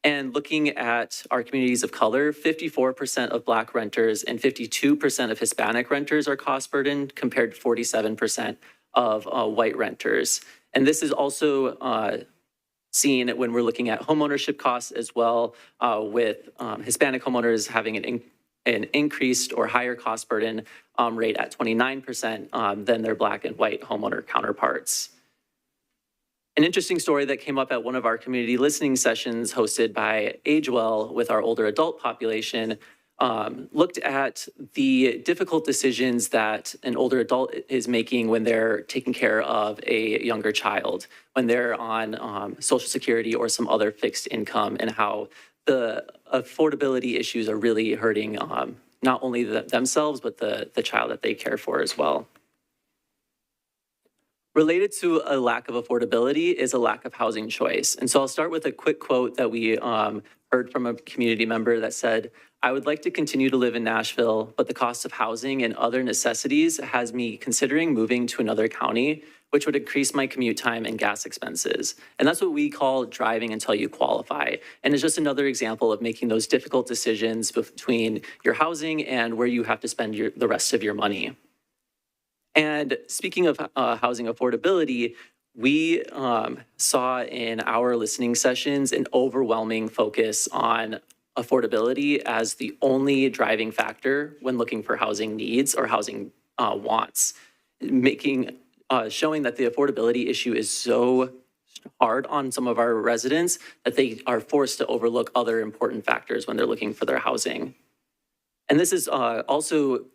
And looking at our communities of color, 54% of Black renters and 52% of Hispanic renters are cost burden compared to 47% of white renters. And this is also seen when we're looking at homeownership costs as well, with Hispanic homeowners having an increased or higher cost burden rate at 29% than their Black and white homeowner counterparts. An interesting story that came up at one of our community listening sessions hosted by AgeWell with our older adult population looked at the difficult decisions that an older adult is making when they're taking care of a younger child, when they're on Social Security or some other fixed income, and how the affordability issues are really hurting not only themselves, but the child that they care for as well. Related to a lack of affordability is a lack of housing choice. And so I'll start with a quick quote that we heard from a community member that said, "I would like to continue to live in Nashville, but the cost of housing and other necessities has me considering moving to another county, which would increase my commute time and gas expenses." And that's what we call driving until you qualify. And it's just another example of making those difficult decisions between your housing and where you have to spend the rest of your money. And speaking of housing affordability, we saw in our listening sessions an overwhelming focus on affordability as the only driving factor when looking for housing needs or housing wants, showing that the affordability issue is so hard on some of our residents that they are forced to overlook other important factors when they're looking for their housing. And this is also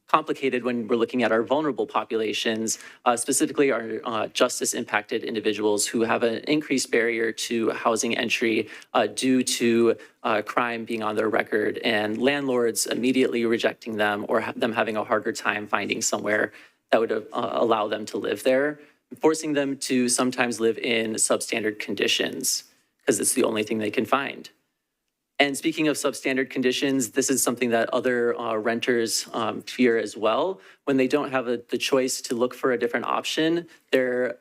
complicated when we're looking at our vulnerable populations, specifically our justice-impacted individuals who have an increased barrier to housing entry due to crime being on their record and landlords immediately rejecting them or them having a harder time finding somewhere that would allow them to live there, forcing them to sometimes live in substandard conditions because it's the only thing they can find. And speaking of substandard conditions, this is something that other renters fear as well. When they don't have the choice to look for a different option, they're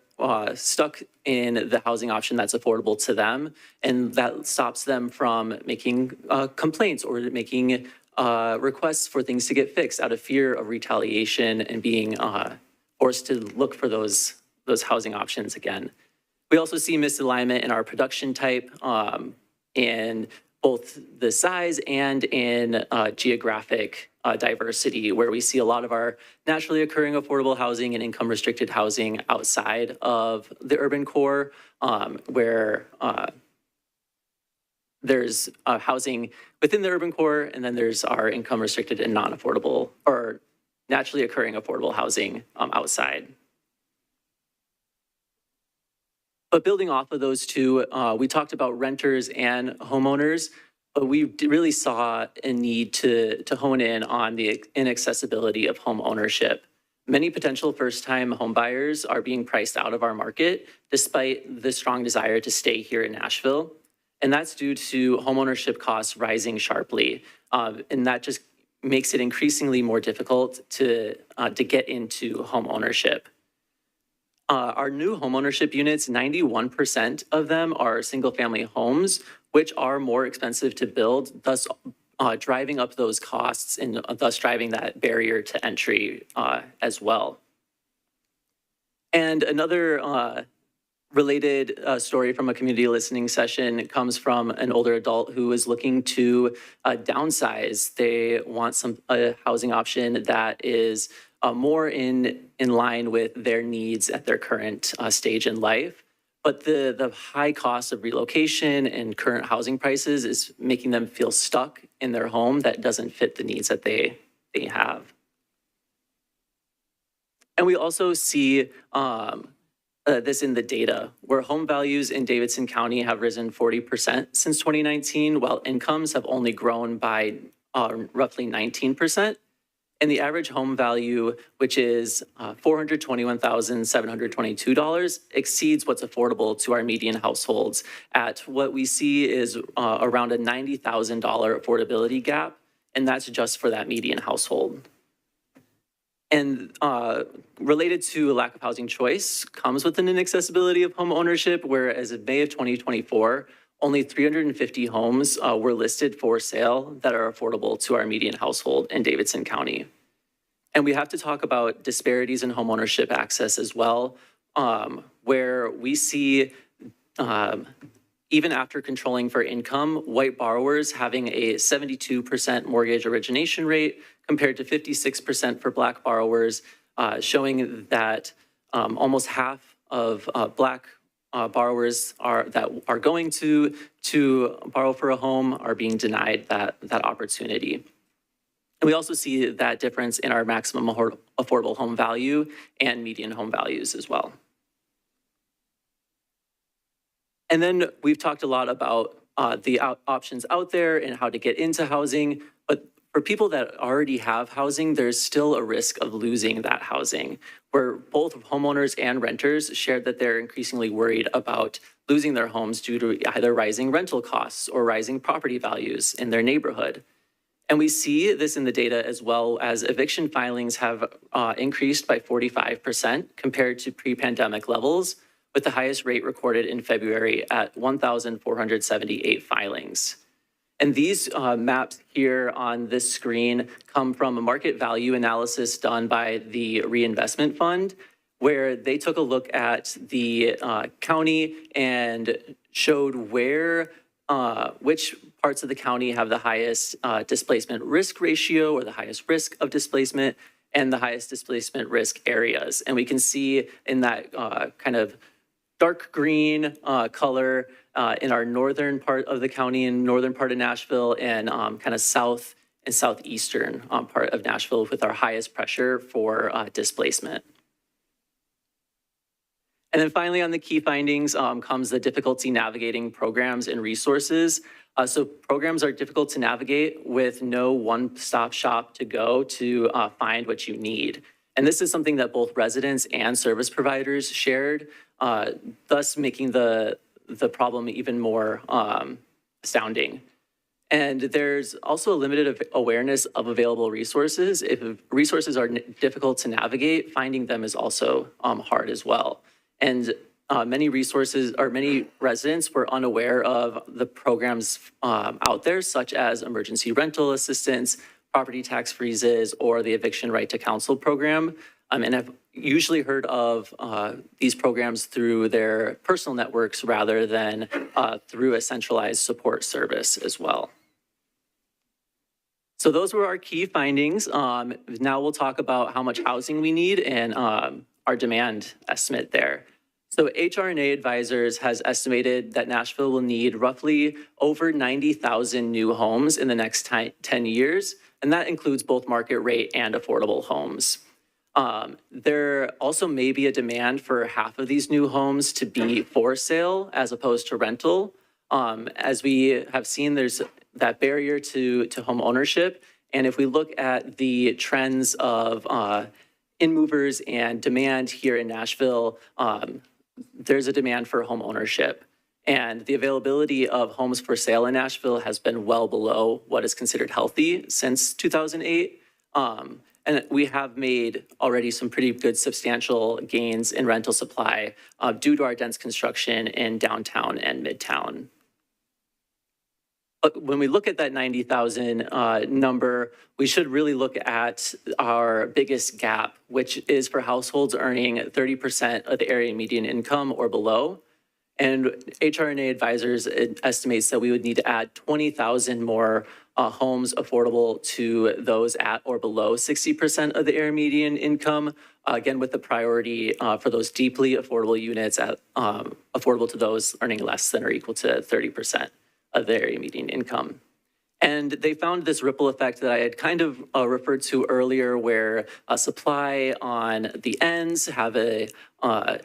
stuck in the housing option that's affordable to them, and that stops them from making complaints or making requests for things to get fixed out of fear of retaliation and being forced to look for those housing options again. We also see misalignment in our production type in both the size and in geographic diversity, where we see a lot of our naturally occurring affordable housing and income restricted housing outside of the urban core, where there's housing within the urban core, and then there's our income restricted and non-affordable or naturally occurring affordable housing outside. But building off of those two, we talked about renters and homeowners, but we really saw a need to hone in on the inaccessibility of home ownership. Many potential first-time homebuyers are being priced out of our market despite the strong desire to stay here in Nashville. And that's due to homeownership costs rising sharply. And that just makes it increasingly more difficult to get into home ownership. Our new homeownership units, 91% of them are single-family homes, which are more expensive to build, thus driving up those costs and thus driving that barrier to entry as well. And another related story from a community listening session comes from an older adult who is looking to downsize. They want a housing option that is more in line with their needs at their current stage in life. But the high cost of relocation and current housing prices is making them feel stuck in their home that doesn't fit the needs that they have. And we also see this in the data, where home values in Davidson County have risen 40% since 2019, while incomes have only grown by roughly 19%. And the average home value, which is $421,722, exceeds what's affordable to our median households at what we see is around a $90,000 affordability gap, and that's just for that median household. And related to a lack of housing choice comes with an inaccessibility of home ownership, where as of May of 2024, only 350 homes were listed for sale that are affordable to our median household in Davidson County. And we have to talk about disparities in home ownership access as well, where we see, even after controlling for income, white borrowers having a 72% mortgage origination rate compared to 56% for Black borrowers, showing that almost half of Black borrowers that are going to borrow for a home are being denied that opportunity. And we also see that difference in our maximum affordable home value and median home values as well. And then we've talked a lot about the options out there and how to get into housing, but for people that already have housing, there's still a risk of losing that housing, where both homeowners and renters shared that they're increasingly worried about losing their homes due to either rising rental costs or rising property values in their neighborhood. And we see this in the data as well, as eviction filings have increased by 45% compared to pre-pandemic levels, with the highest rate recorded in February at 1,478 filings. And these maps here on this screen come from a market value analysis done by the Reinvestment Fund, where they took a look at the county and showed where which parts of the county have the highest displacement risk ratio or the highest risk of displacement and the highest displacement risk areas. And we can see in that kind of dark green color in our northern part of the county and northern part of Nashville and kind of south and southeastern part of Nashville with our highest pressure for displacement. And then finally, on the key findings comes the difficulty navigating programs and resources. So programs are difficult to navigate with no one-stop shop to go to find what you need. And this is something that both residents and service providers shared, thus making the problem even more astounding. And there's also a limited awareness of available resources. If resources are difficult to navigate, finding them is also hard as well. And many residents were unaware of the programs out there, such as emergency rental assistance, property tax freezes, or the eviction right to counsel program. And have usually heard of these programs through their personal networks rather than through a centralized support service as well. So those were our key findings. Now we'll talk about how much housing we need and our demand estimate there. So HRNA Advisors has estimated that Nashville will need roughly over 90,000 new homes in the next 10 years, and that includes both market rate and affordable homes. There also may be a demand for half of these new homes to be for sale as opposed to rental. As we have seen, there's that barrier to home ownership. And if we look at the trends of in-movers and demand here in Nashville, there's a demand for home ownership. And the availability of homes for sale in Nashville has been well below what is considered healthy since 2008. And we have made already some pretty good substantial gains in rental supply due to our dense construction in downtown and midtown. But when we look at that 90,000 number, we should really look at our biggest gap, which is for households earning 30% of the area median income or below. And HRNA Advisors estimates that we would need to add 20,000 more homes affordable to those at or below 60% of the area median income, again, with the priority for those deeply affordable units at affordable to those earning less than or equal to 30% of the area median income. And they found this ripple effect that I had kind of referred to earlier, where supply on the ends have a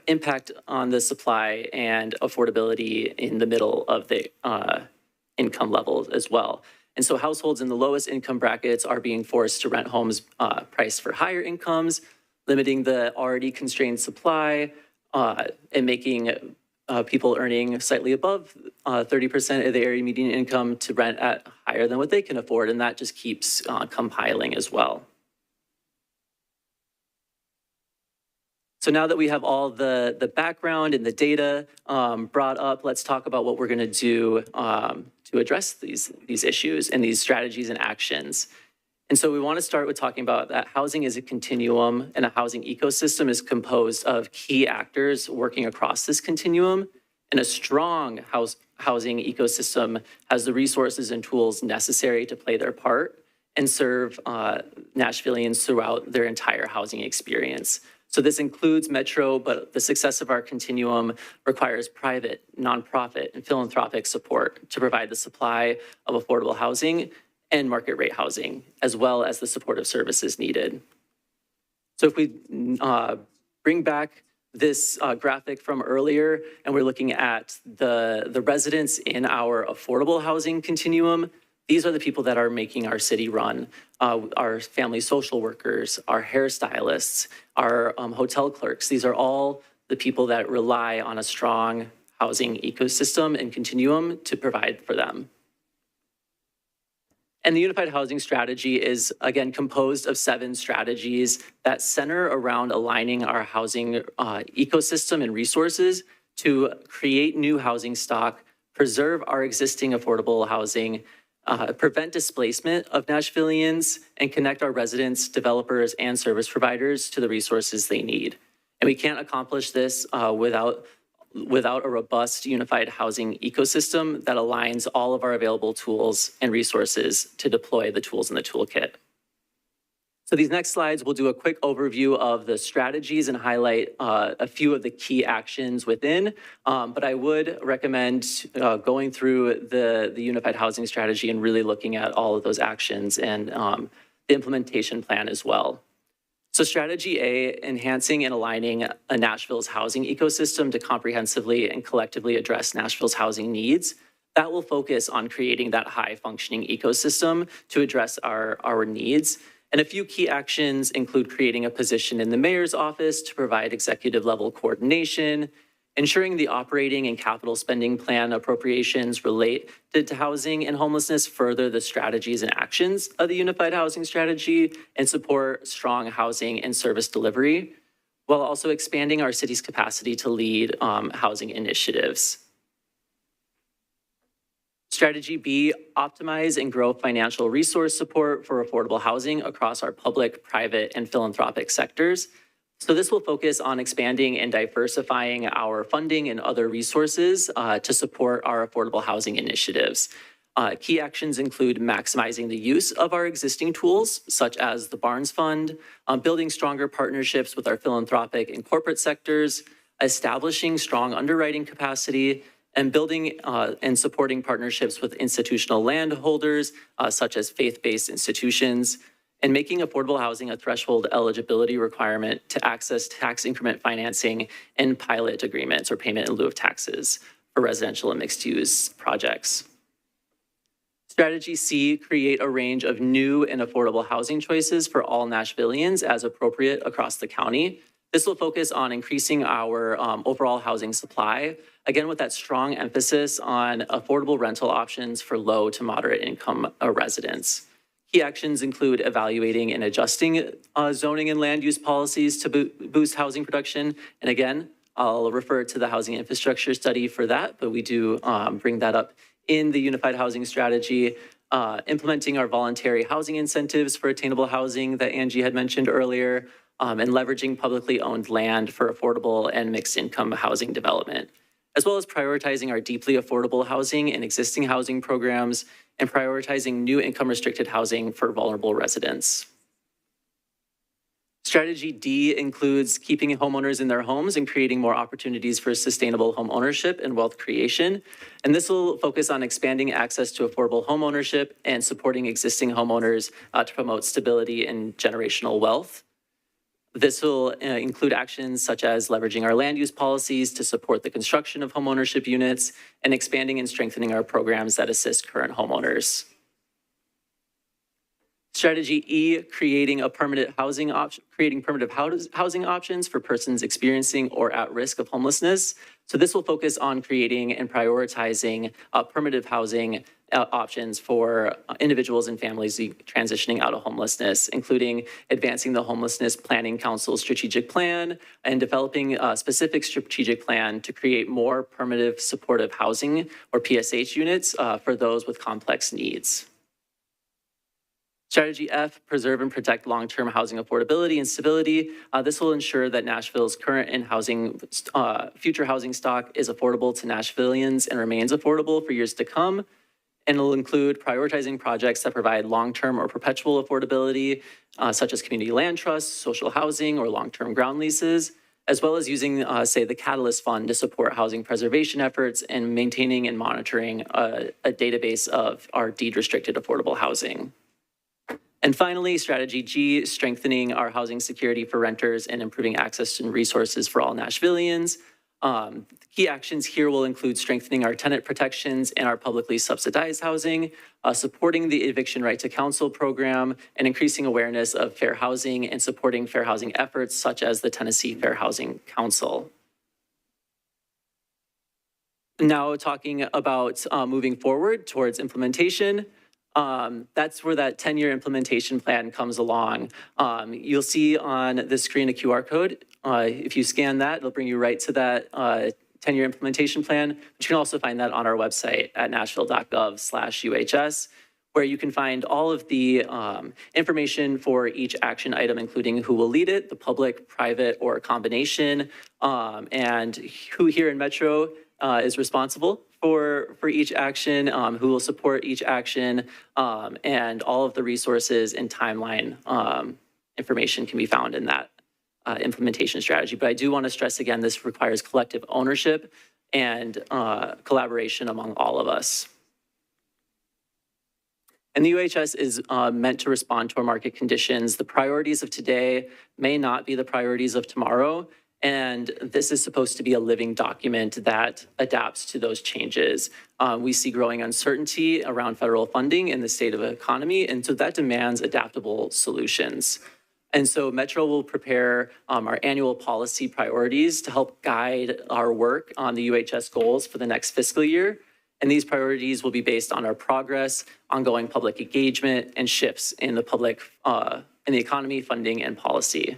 impact on the supply and affordability in the middle of the income level as well. And so households in the lowest income brackets are being forced to rent homes priced for higher incomes, limiting the already constrained supply and making people earning slightly above 30% of the area median income to rent at higher than what they can afford. And that just keeps compiling as well. So now that we have all the background and the data brought up, let's talk about what we're going to do to address these issues and these strategies and actions. And so we want to start with talking about that housing is a continuum, and a housing ecosystem is composed of key actors working across this continuum. And a strong housing ecosystem has the resources and tools necessary to play their part and serve Nashvillians throughout their entire housing experience. So this includes Metro, but the success of our continuum requires private, nonprofit, and philanthropic support to provide the supply of affordable housing and market rate housing, as well as the supportive services needed. So if we bring back this graphic from earlier, and we're looking at the residents in our affordable housing continuum, these are the people that are making our city run. Our family social workers, our hairstylists, our hotel clerks. These are all the people that rely on a strong housing ecosystem and continuum to provide for them. And the Unified Housing Strategy is, again, composed of 7 strategies that center around aligning our housing ecosystem and resources to create new housing stock, preserve our existing affordable housing, prevent displacement of Nashvillians, and connect our residents, developers, and service providers to the resources they need. And we can't accomplish this without a robust unified housing ecosystem that aligns all of our available tools and resources to deploy the tools in the toolkit. So these next slides will do a quick overview of the strategies and highlight a few of the key actions within, but I would recommend going through the Unified Housing Strategy and really looking at all of those actions and the implementation plan as well. So strategy A, enhancing and aligning Nashville's housing ecosystem to comprehensively and collectively address Nashville's housing needs. That will focus on creating that high functioning ecosystem to address our needs. And a few key actions include creating a position in the mayor's office to provide executive level coordination, ensuring the operating and capital spending plan appropriations related to housing and homelessness further the strategies and actions of the Unified Housing Strategy and support strong housing and service delivery, while also expanding our city's capacity to lead housing initiatives. Strategy B, optimize and grow financial resource support for affordable housing across our public, private, and philanthropic sectors. So this will focus on expanding and diversifying our funding and other resources to support our affordable housing initiatives. Key actions include maximizing the use of our existing tools, such as the Barnes Fund, building stronger partnerships with our philanthropic and corporate sectors, establishing strong underwriting capacity, and building and supporting partnerships with institutional landholders, such as faith-based institutions, and making affordable housing a threshold eligibility requirement to access tax increment financing and pilot agreements or payment in lieu of taxes for residential and mixed-use projects. Strategy C, create a range of new and affordable housing choices for all Nashvillians as appropriate across the county. This will focus on increasing our overall housing supply, again with that strong emphasis on affordable rental options for low to moderate income residents. Key actions include evaluating and adjusting zoning and land use policies to boost housing production. And again, I'll refer to the housing infrastructure study for that, but we do bring that up in the Unified Housing Strategy, implementing our voluntary housing incentives for attainable housing that Angie had mentioned earlier, and leveraging publicly owned land for affordable and mixed income housing development, as well as prioritizing our deeply affordable housing and existing housing programs, and prioritizing new income-restricted housing for vulnerable residents. Strategy D includes keeping homeowners in their homes and creating more opportunities for sustainable home ownership and wealth creation. And this will focus on expanding access to affordable home ownership and supporting existing homeowners to promote stability and generational wealth. This will include actions such as leveraging our land use policies to support the construction of homeownership units and expanding and strengthening our programs that assist current homeowners. Strategy E, creating permanent housing options for persons experiencing or at risk of homelessness. So this will focus on creating and prioritizing permanent housing options for individuals and families transitioning out of homelessness, including advancing the Homelessness Planning Council's strategic plan and developing a specific strategic plan to create more permanent supportive housing or PSH units for those with complex needs. Strategy F, preserve and protect long-term housing affordability and stability. This will ensure that Nashville's current and future housing stock is affordable to Nashvillians and remains affordable for years to come. And it'll include prioritizing projects that provide long-term or perpetual affordability, such as community land trusts, social housing, or long-term ground leases, as well as using, say, the Catalyst Fund to support housing preservation efforts and maintaining and monitoring a database of our deed-restricted affordable housing. And finally, strategy G, strengthening our housing security for renters and improving access and resources for all Nashvillians. Key actions here will include strengthening our tenant protections and our publicly subsidized housing, supporting the eviction right to counsel program, and increasing awareness of fair housing and supporting fair housing efforts such as the Tennessee Fair Housing Council. Now talking about moving forward towards implementation. That's where that 10-year implementation plan comes along. You'll see on the screen a QR code. If you scan that, it'll bring you right to that 10-year implementation plan. But you can also find that on our website at nashville.gov/UHS, where you can find all of the information for each action item, including who will lead it, the public, private, or a combination, and who here in Metro is responsible for each action, who will support each action, and all of the resources and timeline information can be found in that implementation strategy. But I do want to stress again, this requires collective ownership and collaboration among all of us. And the UHS is meant to respond to our market conditions. The priorities of today may not be the priorities of tomorrow. And this is supposed to be a living document that adapts to those changes. We see growing uncertainty around federal funding in the state of the economy, and so that demands adaptable solutions. And so Metro will prepare our annual policy priorities to help guide our work on the UHS goals for the next fiscal year. And these priorities will be based on our progress, ongoing public engagement, and shifts in the economy, funding, and policy.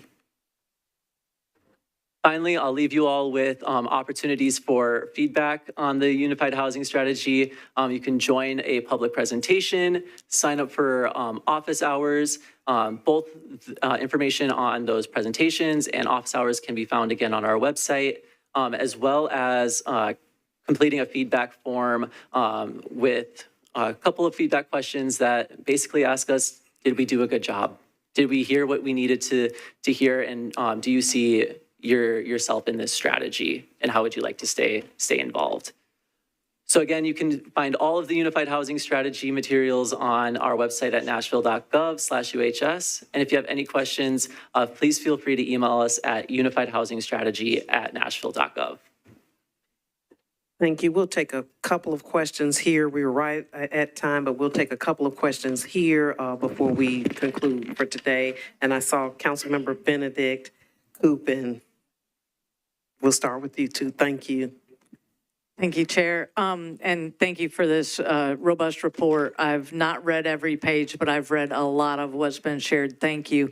Finally, I'll leave you all with opportunities for feedback on the unified housing strategy. You can join a public presentation, sign up for office hours. Both information on those presentations and office hours can be found again on our website, as well as completing a feedback form with a couple of feedback questions that basically ask us, did we do a good job? Did we hear what we needed to hear? And do you see yourself in this strategy? And how would you like to stay involved? So again, you can find all of the Unified Housing Strategy materials on our website at nashville.gov/UHS. And if you have any questions, please feel free to email us at unifiedhousingstrategy@nashville.gov. Thank you. We'll take a couple of questions here. We're right at time, but we'll take a couple of questions here before we conclude for today. And I saw Councilmember Benedict, Coopin. We'll start with you two. Thank you. Thank you, Chair. And thank you for this robust report. I've not read every page, but I've read a lot of what's been shared. Thank you.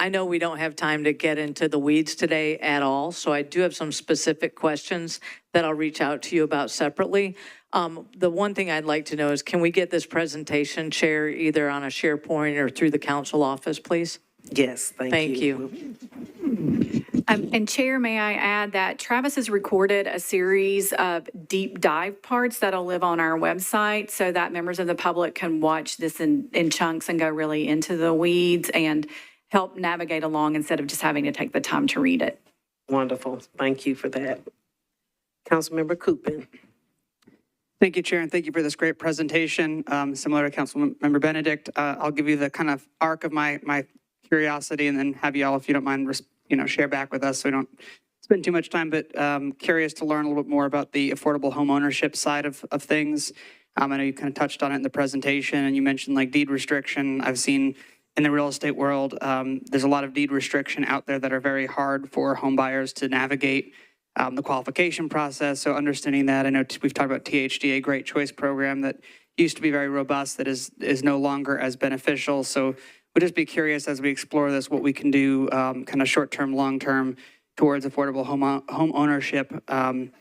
I know we don't have time to get into the weeds today at all, so I do have some specific questions that I'll reach out to you about separately. The one thing I'd like to know is, can we get this presentation, Chair, either on a SharePoint or through the council office, please? Yes, thank you. Thank you. And Chair, may I add that Travis has recorded a series of deep dive parts that'll live on our website so that members of the public can watch this in chunks and go really into the weeds and help navigate along instead of just having to take the time to read it. Wonderful. Thank you for that. Councilmember Coopin. Thank you, Chair, and thank you for this great presentation. Similar to Councilmember Benedict, I'll give you the kind of arc of my curiosity and then have you all, if you don't mind, share back with us so we don't spend too much time, but curious to learn a little bit more about the affordable home ownership side of things. I know you kind of touched on it in the presentation and you mentioned like deed restriction. I've seen in the real estate world, there's a lot of deed restriction out there that are very hard for home buyers to navigate the qualification process. So understanding that, I know we've talked about THDA Great Choice Program that used to be very robust, that is no longer as beneficial. So we'll just be curious as we explore this, what we can do kind of short-term, long-term towards affordable home ownership. And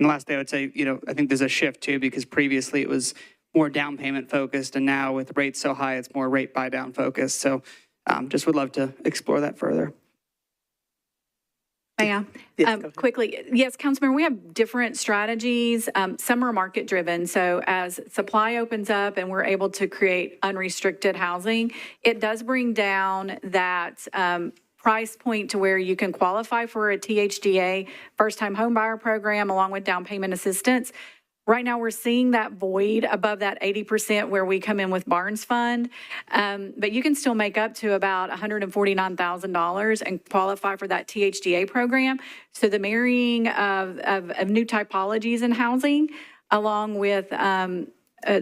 lastly, I would say, I think there's a shift too, because previously it was more down payment focused, and now with rates so high, it's more rate buy down focused. So just would love to explore that further. Yeah, quickly. Yes, Councilmember, we have different strategies. Some are market driven. So as supply opens up and we're able to create unrestricted housing, it does bring down that price point to where you can qualify for a THDA first time home buyer program along with down payment assistance. Right now, we're seeing that void above that 80% where we come in with Barnes Fund, but you can still make up to about $149,000 and qualify for that THDA program. So the marrying of new typologies in housing, along with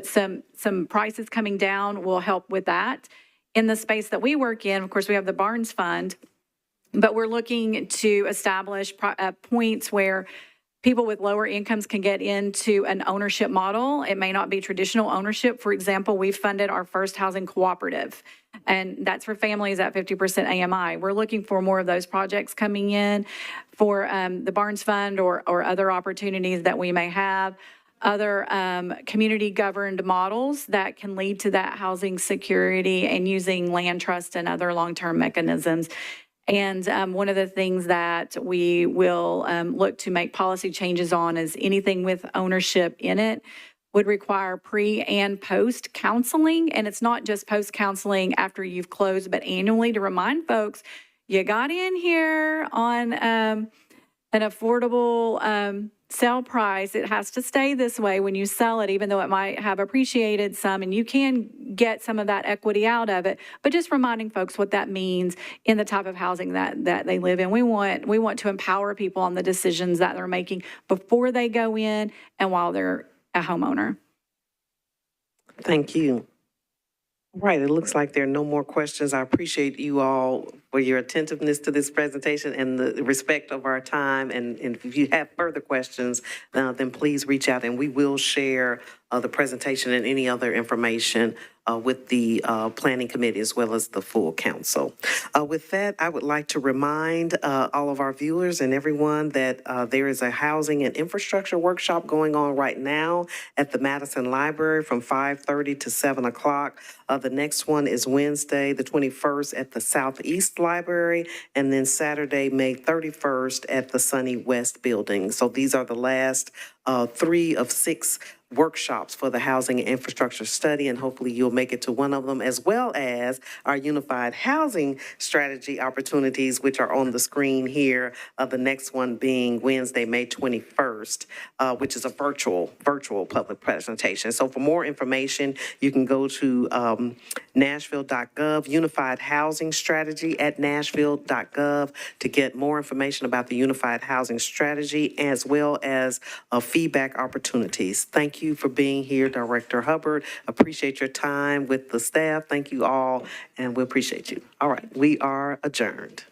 some prices coming down, will help with that. In the space that we work in, of course, we have the Barnes Fund, but we're looking to establish points where people with lower incomes can get into an ownership model. It may not be traditional ownership. For example, we funded our first housing cooperative, and that's for families at 50% AMI. We're looking for more of those projects coming in for the Barnes Fund or other opportunities that we may have. Other community governed models that can lead to that housing security and using land trust and other long-term mechanisms. And one of the things that we will look to make policy changes on is anything with ownership in it would require pre and post counseling. And it's not just post counseling after you've closed, but annually to remind folks, you got in here on an affordable sell price. It has to stay this way when you sell it, even though it might have appreciated some, and you can get some of that equity out of it. But just reminding folks what that means in the type of housing that they live in. We want to empower people on the decisions that they're making before they go in and while they're a homeowner. Thank you. All right, it looks like there are no more questions. I appreciate you all for your attentiveness to this presentation and the respect of our time. And if you have further questions, then please reach out and we will share the presentation and any other information with the Planning Committee as well as the full council. With that, I would like to remind all of our viewers and everyone that there is a housing and infrastructure workshop going on right now at the Madison Library from 5:30 to 7 o'clock. The next one is Wednesday, the 21st at the Southeast Library, and then Saturday, May 31st at the Sunny West Building. So these are the last 3 of 6 workshops for the housing and infrastructure study, and hopefully you'll make it to one of them, as well as our unified housing strategy opportunities, which are on the screen here. The next one being Wednesday, May 21st, which is a virtual public presentation. So for more information, you can go to nashville.gov, unified housing strategy at nashville.gov to get more information about the unified housing strategy as well as feedback opportunities. Thank you for being here, Director Hubbard. Appreciate your time with the staff. Thank you all, and we appreciate you. All right, we are adjourned.